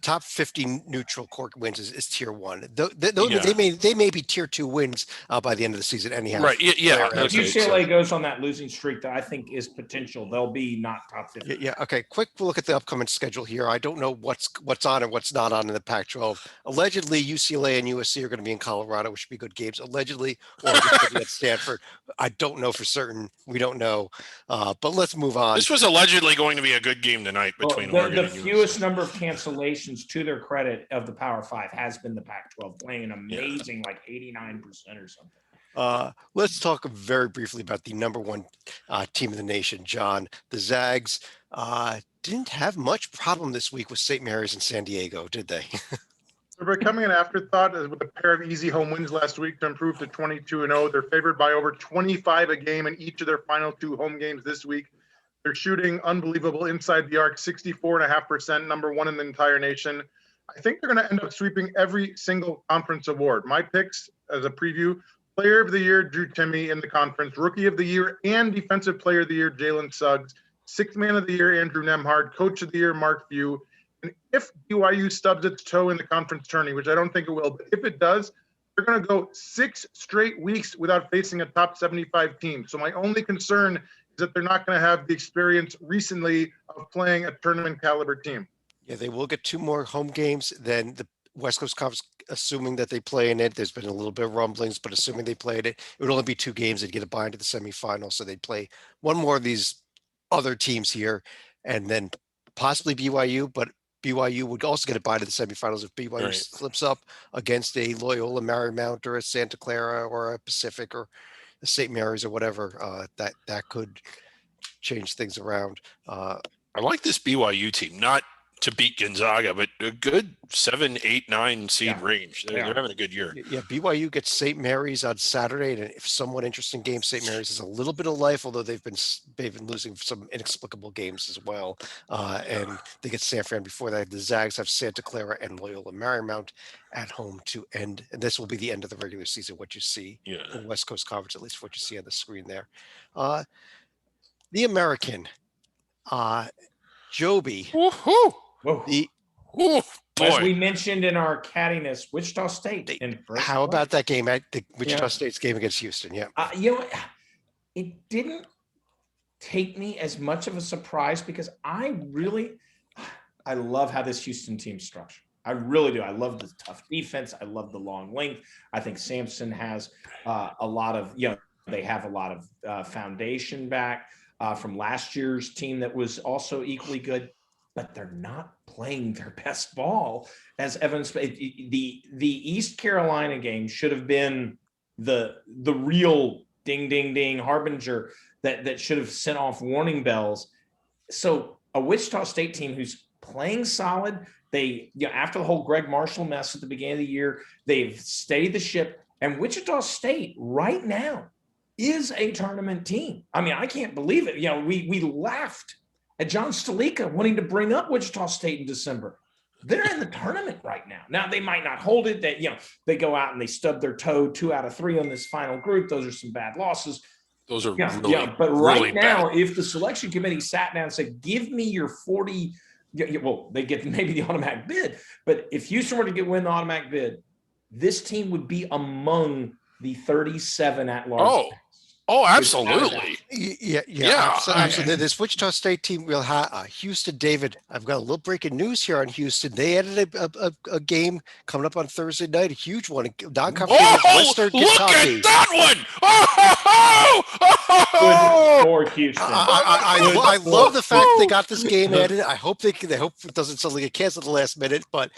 top 50 neutral court wins is tier 1. They may be tier 2 wins by the end of the season anyhow. Right. Yeah. If UCLA goes on that losing streak that I think is potential, they'll be not top 50. Yeah. Okay. Quick look at the upcoming schedule here. I don't know what's on and what's not on in the Pac-12. Allegedly, UCLA and USC are going to be in Colorado, which should be good games. Allegedly, Oregon at Stanford. I don't know for certain. We don't know. But let's move on. This was allegedly going to be a good game tonight between Oregon and USC. The fewest number of cancellations, to their credit, of the Power 5 has been the Pac-12, playing an amazing 89% or something. Let's talk very briefly about the number 1 team in the nation, John. The Zags didn't have much problem this week with St. Mary's and San Diego, did they? They're becoming an afterthought with a pair of easy home wins last week to improve to 22-0. They're favored by over 25 a game in each of their final 2 home games this week. They're shooting unbelievable inside the arc, 64.5%, number 1 in the entire nation. I think they're going to end up sweeping every single conference award. My picks as a preview: Player of the Year, Drew Timme in the conference; Rookie of the Year and Defensive Player of the Year, Jalen Suggs; Sixth Man of the Year, Andrew Nemhard; Coach of the Year, Mark Few. And if BYU stubs its toe in the conference tourney, which I don't think it will, but if it does, they're going to go 6 straight weeks without facing a top 75 team. So my only concern is that they're not going to have the experience recently of playing a tournament caliber team. Yeah, they will get 2 more home games than the West Coast Conference, assuming that they play in it. There's been a little bit of rumblings, but assuming they played it, it would only be 2 games. They'd get a bye into the semifinals. So they'd play one more of these other teams here and then possibly BYU, but BYU would also get a bye to the semifinals if BYU slips up against a Loyola Marymount or a Santa Clara or a Pacific or a St. Mary's or whatever. That could change things around. I like this BYU team, not to beat Gonzaga, but a good 7, 8, 9 seed range. They're having a good year. Yeah, BYU gets St. Mary's on Saturday, and if somewhat interesting game. St. Mary's is a little bit of life, although they've been losing some inexplicable games as well. And they get San Fran before that. The Zags have Santa Clara and Loyola Marymount at home to end, and this will be the end of the regular season. What you see in the West Coast Conference, at least what you see on the screen there. The American, Joby. Woohoo! As we mentioned in our cattiness, Wichita State. How about that game at the Wichita State's game against Houston? Yeah. It didn't take me as much of a surprise because I love how this Houston team's structured. I really do. I love the tough defense. I love the long length. I think Sampson has a lot of, they have a lot of foundation back from last year's team that was also equally good. But they're not playing their best ball. As Evans, the East Carolina game should have been the real ding, ding, ding harbinger that should have sent off warning bells. So a Wichita State team who's playing solid, they, after the whole Greg Marshall mess at the beginning of the year, they've steadied the ship. And Wichita State right now is a tournament team. I mean, I can't believe it. We laughed at John Stalika wanting to bring up Wichita State in December. They're in the tournament right now. Now they might not hold it. They go out and they stub their toe 2 out of 3 on this final group. Those are some bad losses. Those are but right now, if the selection committee sat down and said, "Give me your 40," well, they get maybe the automatic bid. But if Houston were to win the automatic bid, this team would be among the 37 at large. Oh, absolutely. Yeah. Absolutely. This Wichita State team will have Houston. David, I've got a little breaking news here on Houston. They added a game coming up on Thursday night, a huge one. Non-conference Western Kentucky. Look at that one! Good for Houston. I love the fact they got this game added. I hope it doesn't suddenly get canceled at the last minute. But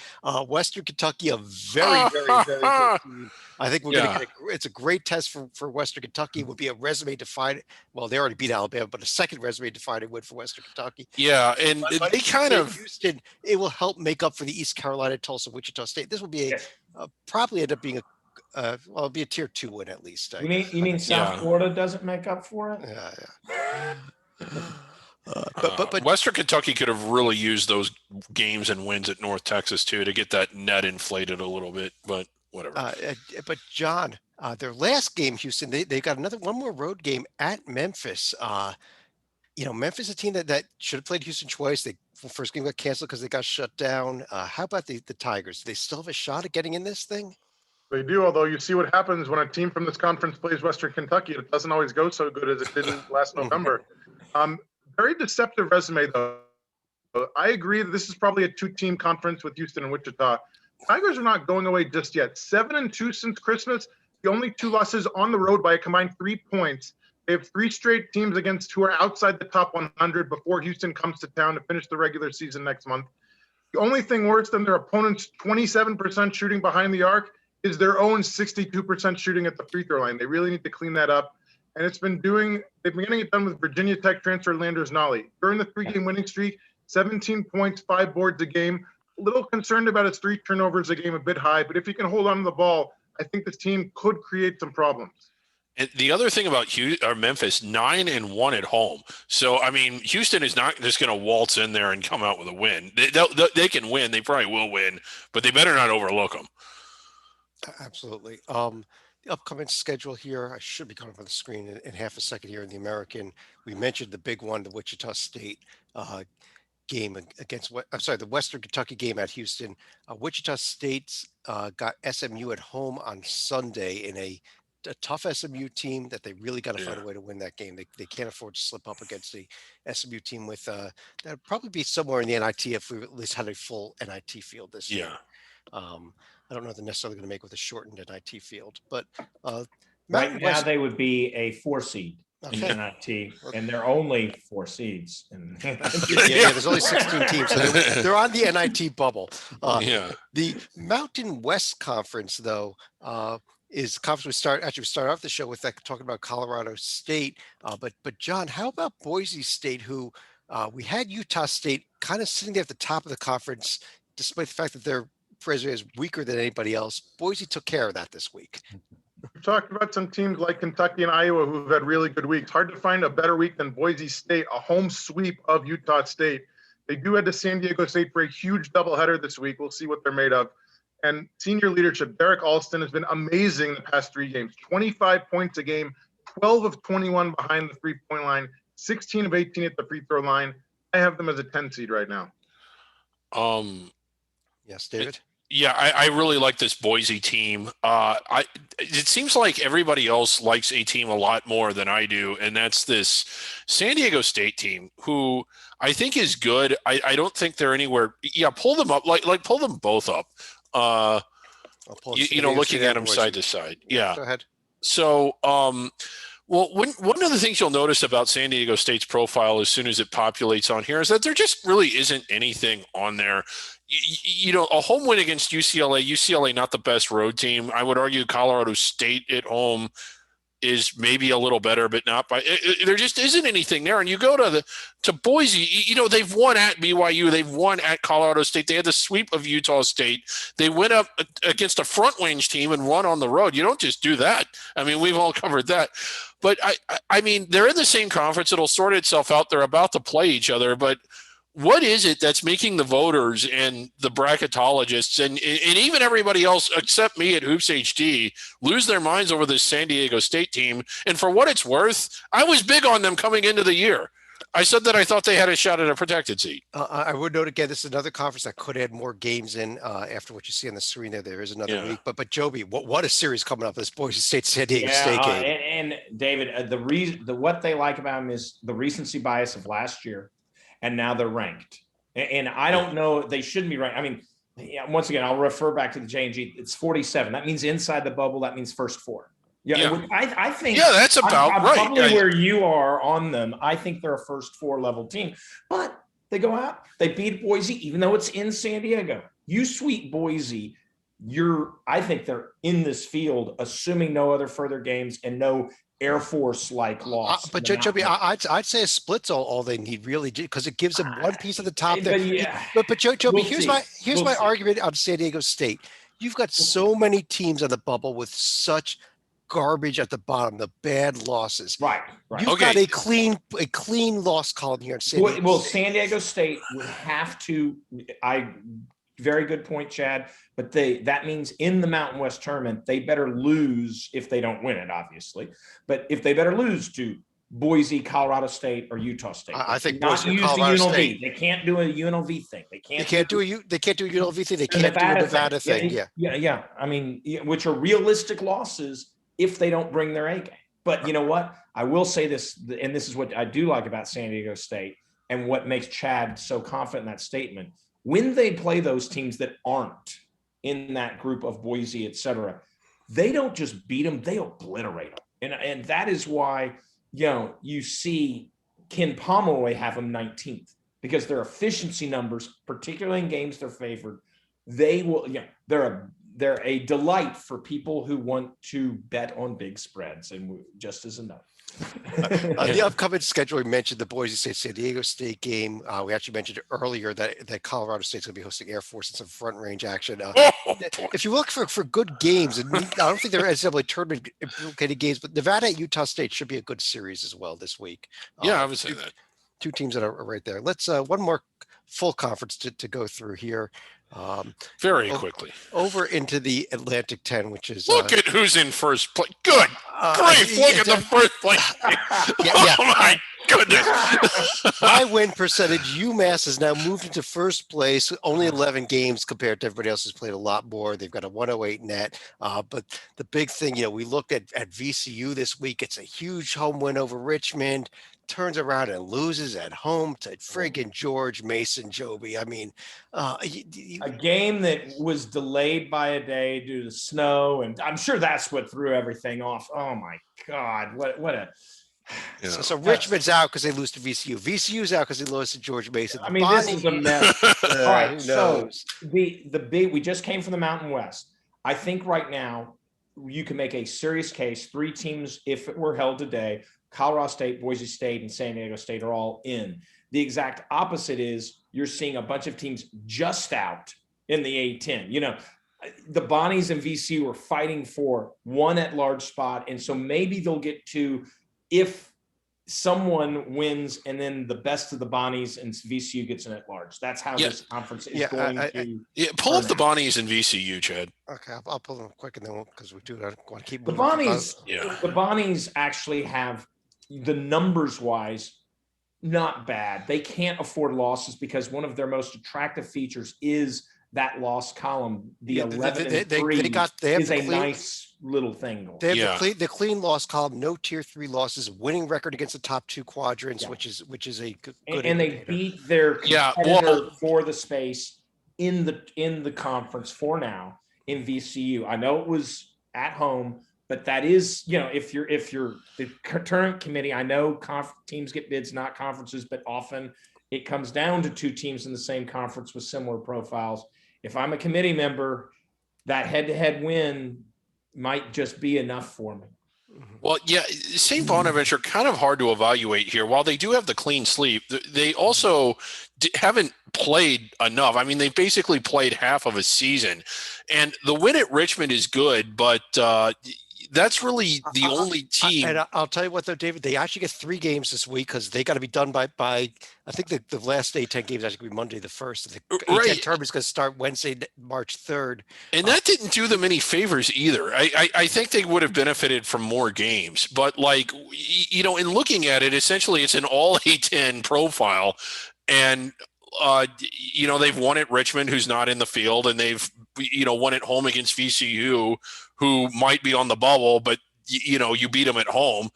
Western Kentucky, a very, very, very good team. I think we're going to get it's a great test for Western Kentucky. It would be a resume defining. Well, they already beat Alabama, but a second resume defining win for Western Kentucky. Yeah, and but they kind of Houston. It will help make up for the East Carolina, Tulsa, Wichita State. This will be probably end up being it'll be a tier 2 win at least. You mean South Florida doesn't make up for it? Yeah. But Western Kentucky could have really used those games and wins at North Texas too to get that net inflated a little bit, but whatever. But John, their last game, Houston, they got one more road game at Memphis. Memphis is a team that should have played Houston twice. The first game got canceled because they got shut down. How about the Tigers? Do they still have a shot at getting in this thing? They do, although you see what happens when a team from this conference plays Western Kentucky. It doesn't always go so good as it did last November. Very deceptive resume, though. I agree that this is probably a 2-team conference with Houston and Wichita. Tigers are not going away just yet. 7-2 since Christmas. The only 2 losses on the road by a combined 3 points. They have 3 straight teams who are outside the top 100 before Houston comes to town to finish the regular season next month. The only thing worse than their opponent's 27% shooting behind the arc is their own 62% shooting at the free throw line. They really need to clean that up. And they've been getting it done with Virginia Tech transfer Landers Nolly. During the 3-game winning streak, 17 points, 5 boards a game. A little concerned about his 3 turnovers a game, a bit high, but if he can hold on to the ball, I think this team could create some problems. And the other thing about Memphis, 9-1 at home. So, I mean, Houston is not just going to waltz in there and come out with a win. They can win. They probably will win, but they better not overlook them. Absolutely. The upcoming schedule here, I should be coming on the screen in half a second here in the American. We mentioned the big one, the Wichita State game against the Western Kentucky game at Houston. Wichita State's got SMU at home on Sunday in a tough SMU team that they really got to find a way to win that game. They can't afford to slip up against the SMU team with that'd probably be somewhere in the NIT if we at least had a full NIT field this year. I don't know if they're necessarily going to make with a shortened NIT field, but right now they would be a 4 seed in Okay. NIT, and they're only 4 seeds. Yeah, there's only 16 teams, so they're on the NIT bubble. The Mountain West Conference, though, is the conference we start off the show with that, talking about Colorado State. But John, how about Boise State, who we had Utah State kind of sitting there at the top of the conference, despite the fact that their resume is weaker than anybody else. Boise took care of that this week. We've talked about some teams like Kentucky and Iowa who've had really good weeks. Hard to find a better week than Boise State, a home sweep of Utah State. They do head to San Diego State for a huge doubleheader this week. We'll see what they're made of. And senior leadership, Derek Alston has been amazing the past 3 games. 25 points a game, 12 of 21 behind the 3-point line, 16 of 18 at the free throw line. I have them as a 10 seed right now. Yes, David? Yeah, I really like this Boise team. It seems like everybody else likes a team a lot more than I do, and that's this San Diego State team, who I think is good. I don't think they're anywhere. Yeah, pull them up, like pull them both up. Looking at them side to side. Yeah. Go ahead. So, well, one of the things you'll notice about San Diego State's profile as soon as it populates on here is that there just really isn't anything on there. A home win against UCLA, not the best road team. I would argue Colorado State at home is maybe a little better, but not by. There just isn't anything there. And you go to Boise, they've won at BYU, they've won at Colorado State. They had the sweep of Utah State. They went up against a Front Range team and won on the road. You don't just do that. I mean, we've all covered that. But I mean, they're in the same conference. It'll sort itself out. They're about to play each other, but what is it that's making the voters and the bracketologists and even everybody else except me at Hoops HD lose their minds over this San Diego State team? And for what it's worth, I was big on them coming into the year. I said that I thought they had a shot at a protected seat. I would note again, this is another conference that could add more games in after what you see on the screen there. There is another week, but Joby, what a series coming up, this Boise State San Diego State game. And David, what they like about them is the recency bias of last year. And now they're ranked. And I don't know, they shouldn't be ranked. I mean, once again, I'll refer back to the J&G. It's 47. That means inside the bubble. That means first 4. I think. Yeah, that's about I'm right. Probably where you are on them. I think they're a first 4 level team. But they go out, they beat Boise, even though it's in San Diego. You sweep Boise, I think they're in this field, assuming no other further games and no Air Force like loss. But Joby, I'd say a split's all they need, really, because it gives them one piece at the top there. But Joby, here's my argument on San Diego State. You've got so many teams on the bubble with such garbage at the bottom, the bad losses. Right. You've got a clean loss column here in San Diego. Well, San Diego State would have to. Very good point, Chad. But that means in the Mountain West tournament, they better lose if they don't win it, obviously. But if they better lose to Boise, Colorado State, or Utah State, I think not Boise, use Colorado the UNLV. State. They can't do a UNLV thing. They can't do a UNLV thing. They can't do a Nevada thing. Yeah. I mean, which are realistic losses if they don't bring their A game. But you know what? I will say this, and this is what I do like about San Diego State, and what makes Chad so confident in that statement. When they play those teams that aren't in that group of Boise, et cetera, they don't just beat them, they obliterate them. And that is why, you see Ken Pomeroy have them 19th, because their efficiency numbers, particularly in games they're favored, they will, they're they're a delight for people who want to bet on big spreads, and just as a note. The upcoming schedule, we mentioned the Boise State San Diego State game. We actually mentioned earlier that Colorado State's going to be hosting Air Force in some front range action. If you look for good games, and I don't think there are NCAA tournament implicated games, but Nevada at Utah State should be a good series as well this week. Yeah, I would say that. Two teams that are right there. Let's one more full conference to go through here. Very quickly over into the Atlantic 10, which is look at who's in first place. Good grief! Look at the first place. Oh my goodness! By win percentage, UMass has now moved into first place. Only 11 games compared to everybody else who's played a lot more. They've got a 108 net. But the big thing, we looked at VCU this week. It's a huge home win over Richmond. Turns around and loses at home to friggin' George Mason Joby. I mean, a game that was delayed by a day due to snow, and I'm sure that's what threw everything off. Oh my God, what a. So Richmond's out because they lose to VCU. VCU's out because they lose to George Mason. I mean, this is a mess. All right, so the big, we just came from the Mountain West. I think right now you can make a serious case. 3 teams, if it were held today, Colorado State, Boise State, and San Diego State are all in. The exact opposite is you're seeing a bunch of teams just out in the A-10. The Bonnies and VCU are fighting for one at-large spot, and so maybe they'll get to, if someone wins and then the best of the Bonnies and VCU gets an at-large. That's how this conference is going to. Pull up the Bonnies and VCU, Chad. Okay, I'll pull them quick, and then because we do want to keep the Bonnies. The Bonnies actually have, the numbers wise, not bad. They can't afford losses because one of their most attractive features is that loss column. The 11 and 3 is a nice little thing. They have the clean loss column, no tier 3 losses, winning record against the top 2 quadrants, which is a good and they beat their competitor for the space in the conference for now in VCU. I know it was at home, but that is, if you're the current committee, I know teams get bids, not conferences, but often it comes down to 2 teams in the same conference with similar profiles. If I'm a committee member, that head-to-head win might just be enough for me. Well, St. Bonaventure, kind of hard to evaluate here. While they do have the clean sweep, they also haven't played enough. I mean, they've basically played half of a season. And the win at Richmond is good, but that's really the only team. And I'll tell you what, though, David, they actually get 3 games this week because they got to be done by I think the last A-10 games actually going to be Monday the 1st. The A-10 tournament is going to start Wednesday, March 3rd. And that didn't do them any favors either. I think they would have benefited from more games. But, in looking at it, essentially it's an all A-10 profile. And, they've won at Richmond, who's not in the field, and they've, won at home against VCU, who might be on the bubble, but you beat them at home.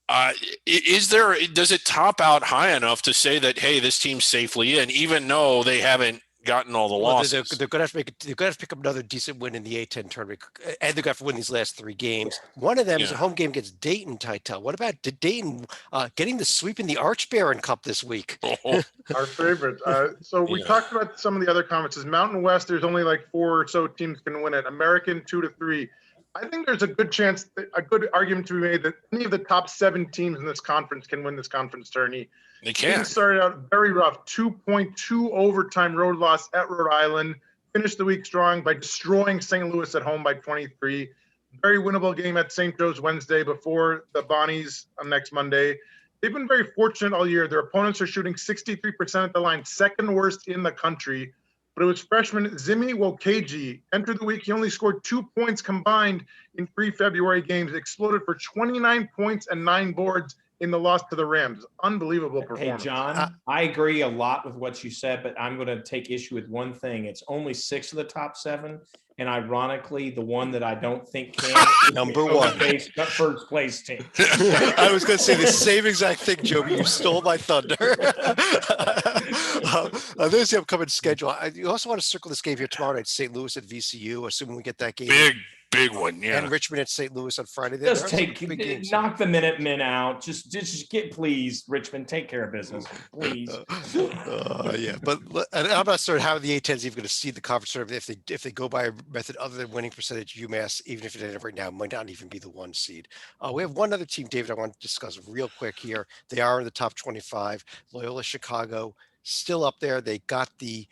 Does it top out high enough to say that, hey, this team's safely in, even though they haven't gotten all the losses? They're going to have to pick up another decent win in the A-10 tournament, and they're going to have to win these last 3 games. One of them is a home game against Dayton, Titel. What about Dayton getting the sweep in the Arch Baron Cup this week? Our favorite. So we talked about some of the other conferences. Mountain West, there's only 4 or so teams can win it. American, 2 to 3. I think there's a good argument to be made that any of the top 7 teams in this conference can win this conference tourney. They can. It started out very rough, 2.2 overtime road loss at Rhode Island. Finished the week strong by destroying St. Louis at home by 23. Very winnable game at St. Joe's Wednesday before the Bonnies on next Monday. They've been very fortunate all year. Their opponents are shooting 63% at the line, second worst in the country. But it was freshman Zimi Wokeji. Entered the week, he only scored 2 points combined in 3 February games. Exploded for 29 points and 9 boards in the loss to the Rams. Unbelievable performance. Hey, John, I agree a lot with what you said, but I'm going to take issue with one thing. It's only 6 of the top 7. And ironically, the one that I don't think can number 1 first place team. I was going to say the same exact thing, Joby. You stole my thunder. There's the upcoming schedule. You also want to circle this game here tomorrow night, St. Louis at VCU, assuming we get that game. big one. Yeah. And Richmond at St. Louis on Friday. Just There are some big games. knock the Minutemen out. Just get, please, Richmond, take care of business, please. Yeah, but and I'm not certain how the A10 is even going to see the conference tournament if they go by a method other than winning percentage. UMass, even if it ended up right now, might not even be the 1 seed. We have one other team, David, I want to discuss real quick here. They are in the top 25. Loyola Chicago still up there. They got the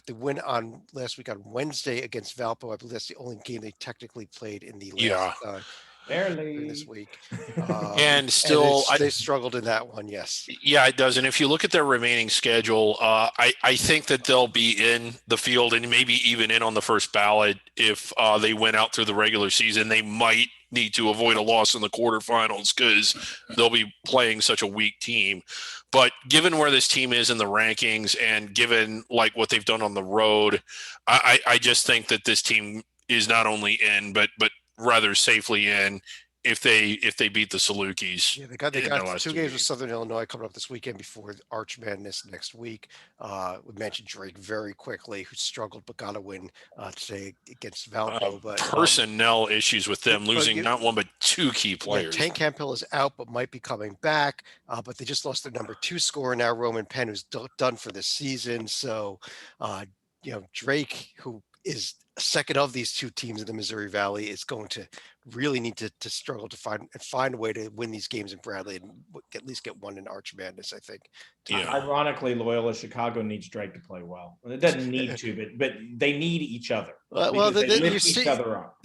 win on last week on Wednesday against Valpo. I believe that's the only game they technically played in the last Barely this week. And still, they struggled in that one. Yes. Yeah, it does. And if you look at their remaining schedule, I think that they'll be in the field and maybe even in on the first ballot if they went out through the regular season. They might need to avoid a loss in the quarterfinals because they'll be playing such a weak team. But given where this team is in the rankings and given like what they've done on the road, I just think that this team is not only in, but rather safely in if they beat the Salukis. Yeah, they got 2 games with Southern Illinois coming up this weekend before Arch Madness next week. We mentioned Drake very quickly, who struggled but got a win today against Valpo. But personnel issues with them losing not one but 2 key players. Tank Campbell is out but might be coming back. But they just lost their number 2 scorer now, Roman Penn, who's done for the season. So, Drake, who is second of these 2 teams in the Missouri Valley, is going to really need to struggle to find a way to win these games in Bradley and at least get one in Arch Madness, I think. Yeah. Ironically, Loyola Chicago needs Drake to play well. It doesn't need to, but they need each other. They lift each other up.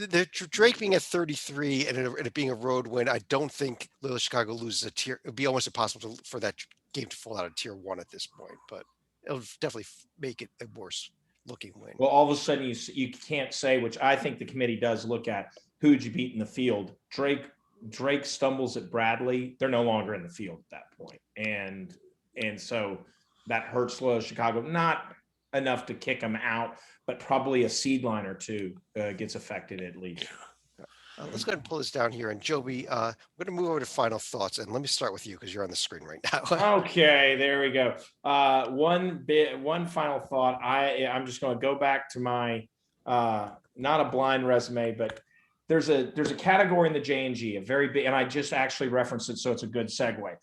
Drake being at 33 and it being a road win, I don't think Loyola Chicago loses a tier. It'd be almost impossible for that game to fall out of tier 1 at this point, but it'll definitely make it a worse looking win. Well, all of a sudden you can't say, which I think the committee does look at, who'd you beat in the field. Drake stumbles at Bradley, they're no longer in the field at that point. And so that hurts Loyola Chicago. Not enough to kick them out, but probably a seed line or 2 gets affected at least. Let's go ahead and pull this down here. And Joby, we're going to move over to final thoughts. And let me start with you because you're on the screen right now. Okay, there we go. One final thought. I'm just going to go back to my not a blind resume, but there's a category in the J&G, a very big, and I just actually referenced it, so it's a good segue.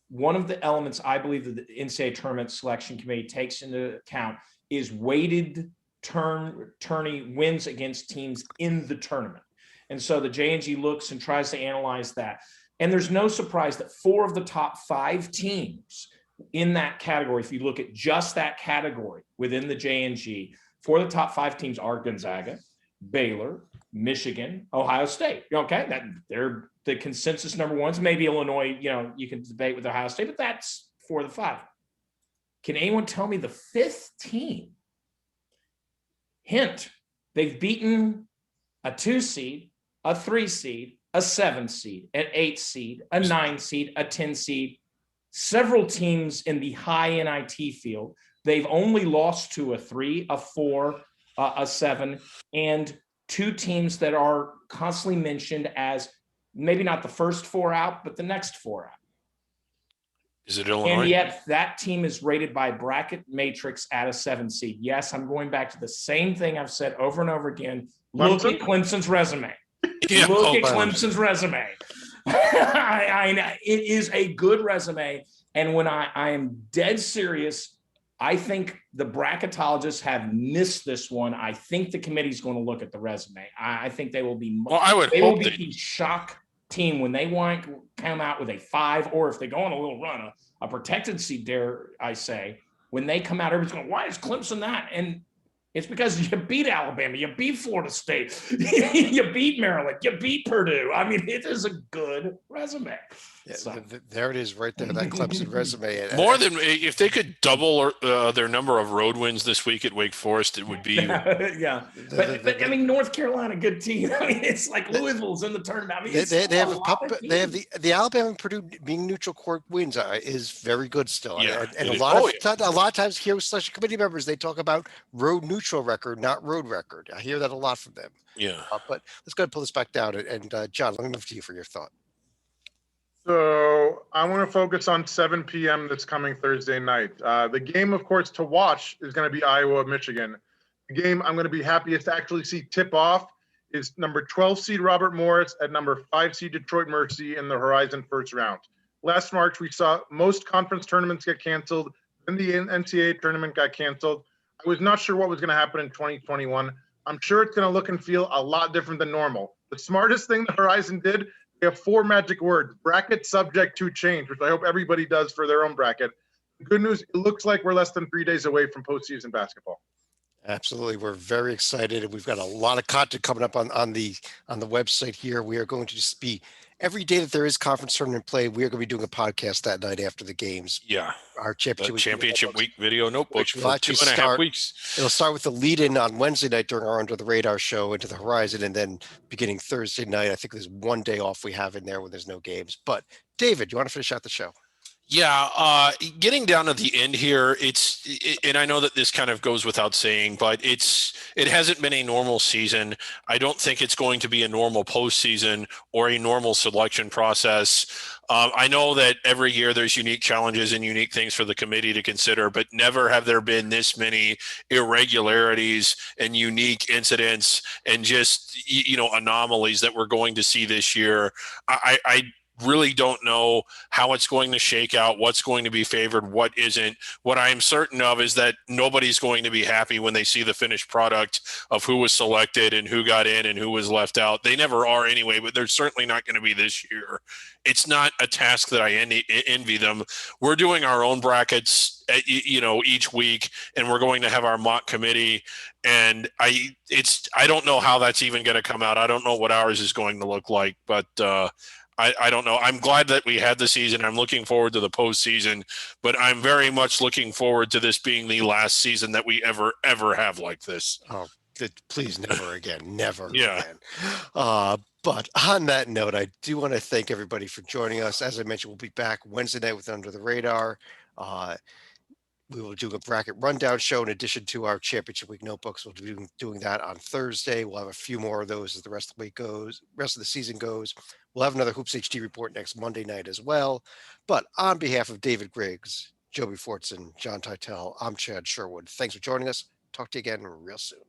One of the elements I believe that the NCAA tournament selection committee takes into account is weighted tourney wins against teams in the tournament. And so the J&G looks and tries to analyze that. And there's no surprise that 4 of the top 5 teams in that category, if you look at just that category within the J&G, 4 of the top 5 teams are Gonzaga, Baylor, Michigan, Ohio State. Okay, that they're the consensus number 1s. Maybe Illinois, you can debate with Ohio State, but that's 4 of the 5. Can anyone tell me the 5th team? Hint, they've beaten a 2 seed, a 3 seed, a 7 seed, an 8 seed, a 9 seed, a 10 seed, several teams in the high NIT field. They've only lost to a 3, a 4, a 7, and 2 teams that are constantly mentioned as maybe not the first 4 out, but the next 4 out. Is it Illinois? And yet that team is rated by Bracket Matrix at a 7 seed. Yes, I'm going back to the same thing I've said over and over again. Look at Clemson's resume. Yeah. Look at Clemson's resume. It is a good resume. And when I am dead serious, I think the bracketologists have missed this one. I think the committee's going to look at the resume. I think they will be. Well, I would hope they will be the shock team when they want to come out with a 5, or if they go on a little run, a protected seed, dare I say, when they come out, everybody's going, why is Clemson that? And it's because you beat Alabama, you beat Florida State, you beat Maryland, you beat Purdue. I mean, it is a good resume. Yeah, so. There it is right there, that Clemson resume. More than if they could double their number of road wins this week at Wake Forest, it would be. Yeah. But I mean, North Carolina, good team. I mean, it's like Louisville's in the tournament. I mean, they have the Alabama and Purdue being neutral court wins is very good still. Yeah, and a lot of times here with selection committee members, they talk about road neutral record, not road record. I hear that a lot from them. Yeah. But let's go ahead and pull this back down. And John, let me move to you for your thought. So I want to focus on 7 p.m. this coming Thursday night. The game, of course, to watch is going to be Iowa, Michigan. The game I'm going to be happiest to actually see tip off is number 12 seed Robert Morris at number 5 seed Detroit Mercy in the Horizon first round. Last March, we saw most conference tournaments get canceled. Then the NCAA tournament got canceled. I was not sure what was going to happen in 2021. I'm sure it's going to look and feel a lot different than normal. The smartest thing the Horizon did, they have 4 magic words: bracket subject to change, which I hope everybody does for their own bracket. The good news, it looks like we're less than 3 days away from postseason basketball. Absolutely. We're very excited, and we've got a lot of content coming up on the website here. We are going to just be every day that there is conference tournament play, we are going to be doing a podcast that night after the games. Yeah. Our The championship week video notebooks will for actually 2.5 weeks. It'll start with the lead in on Wednesday night during our Under the Radar show into the Horizon. And then beginning Thursday night, I think there's one day off we have in there when there's no games. But David, you want to finish out the show? Yeah, getting down to the end here, and I know that this kind of goes without saying, but it hasn't been a normal season. I don't think it's going to be a normal postseason or a normal selection process. I know that every year there's unique challenges and unique things for the committee to consider, but never have there been this many irregularities and unique incidents and just, anomalies that we're going to see this year. I really don't know how it's going to shake out, what's going to be favored, what isn't. What I'm certain of is that nobody's going to be happy when they see the finished product of who was selected and who got in and who was left out. They never are anyway, but they're certainly not going to be this year. It's not a task that I envy them. We're doing our own brackets, each week, and we're going to have our mock committee. And I don't know how that's even going to come out. I don't know what ours is going to look like, but I don't know. I'm glad that we had the season. I'm looking forward to the postseason, but I'm very much looking forward to this being the last season that we ever have like this. Oh, please never again. Never Yeah. again. But on that note, I do want to thank everybody for joining us. As I mentioned, we'll be back Wednesday night with Under the Radar. We will do a bracket rundown show in addition to our championship week notebooks. We'll be doing that on Thursday. We'll have a few more of those as the rest of the season goes. We'll have another Hoops HD report next Monday night as well. But on behalf of David Griggs, Joby Fortson, John Titel, I'm Chad Sherwood. Thanks for joining us. Talk to you again real soon.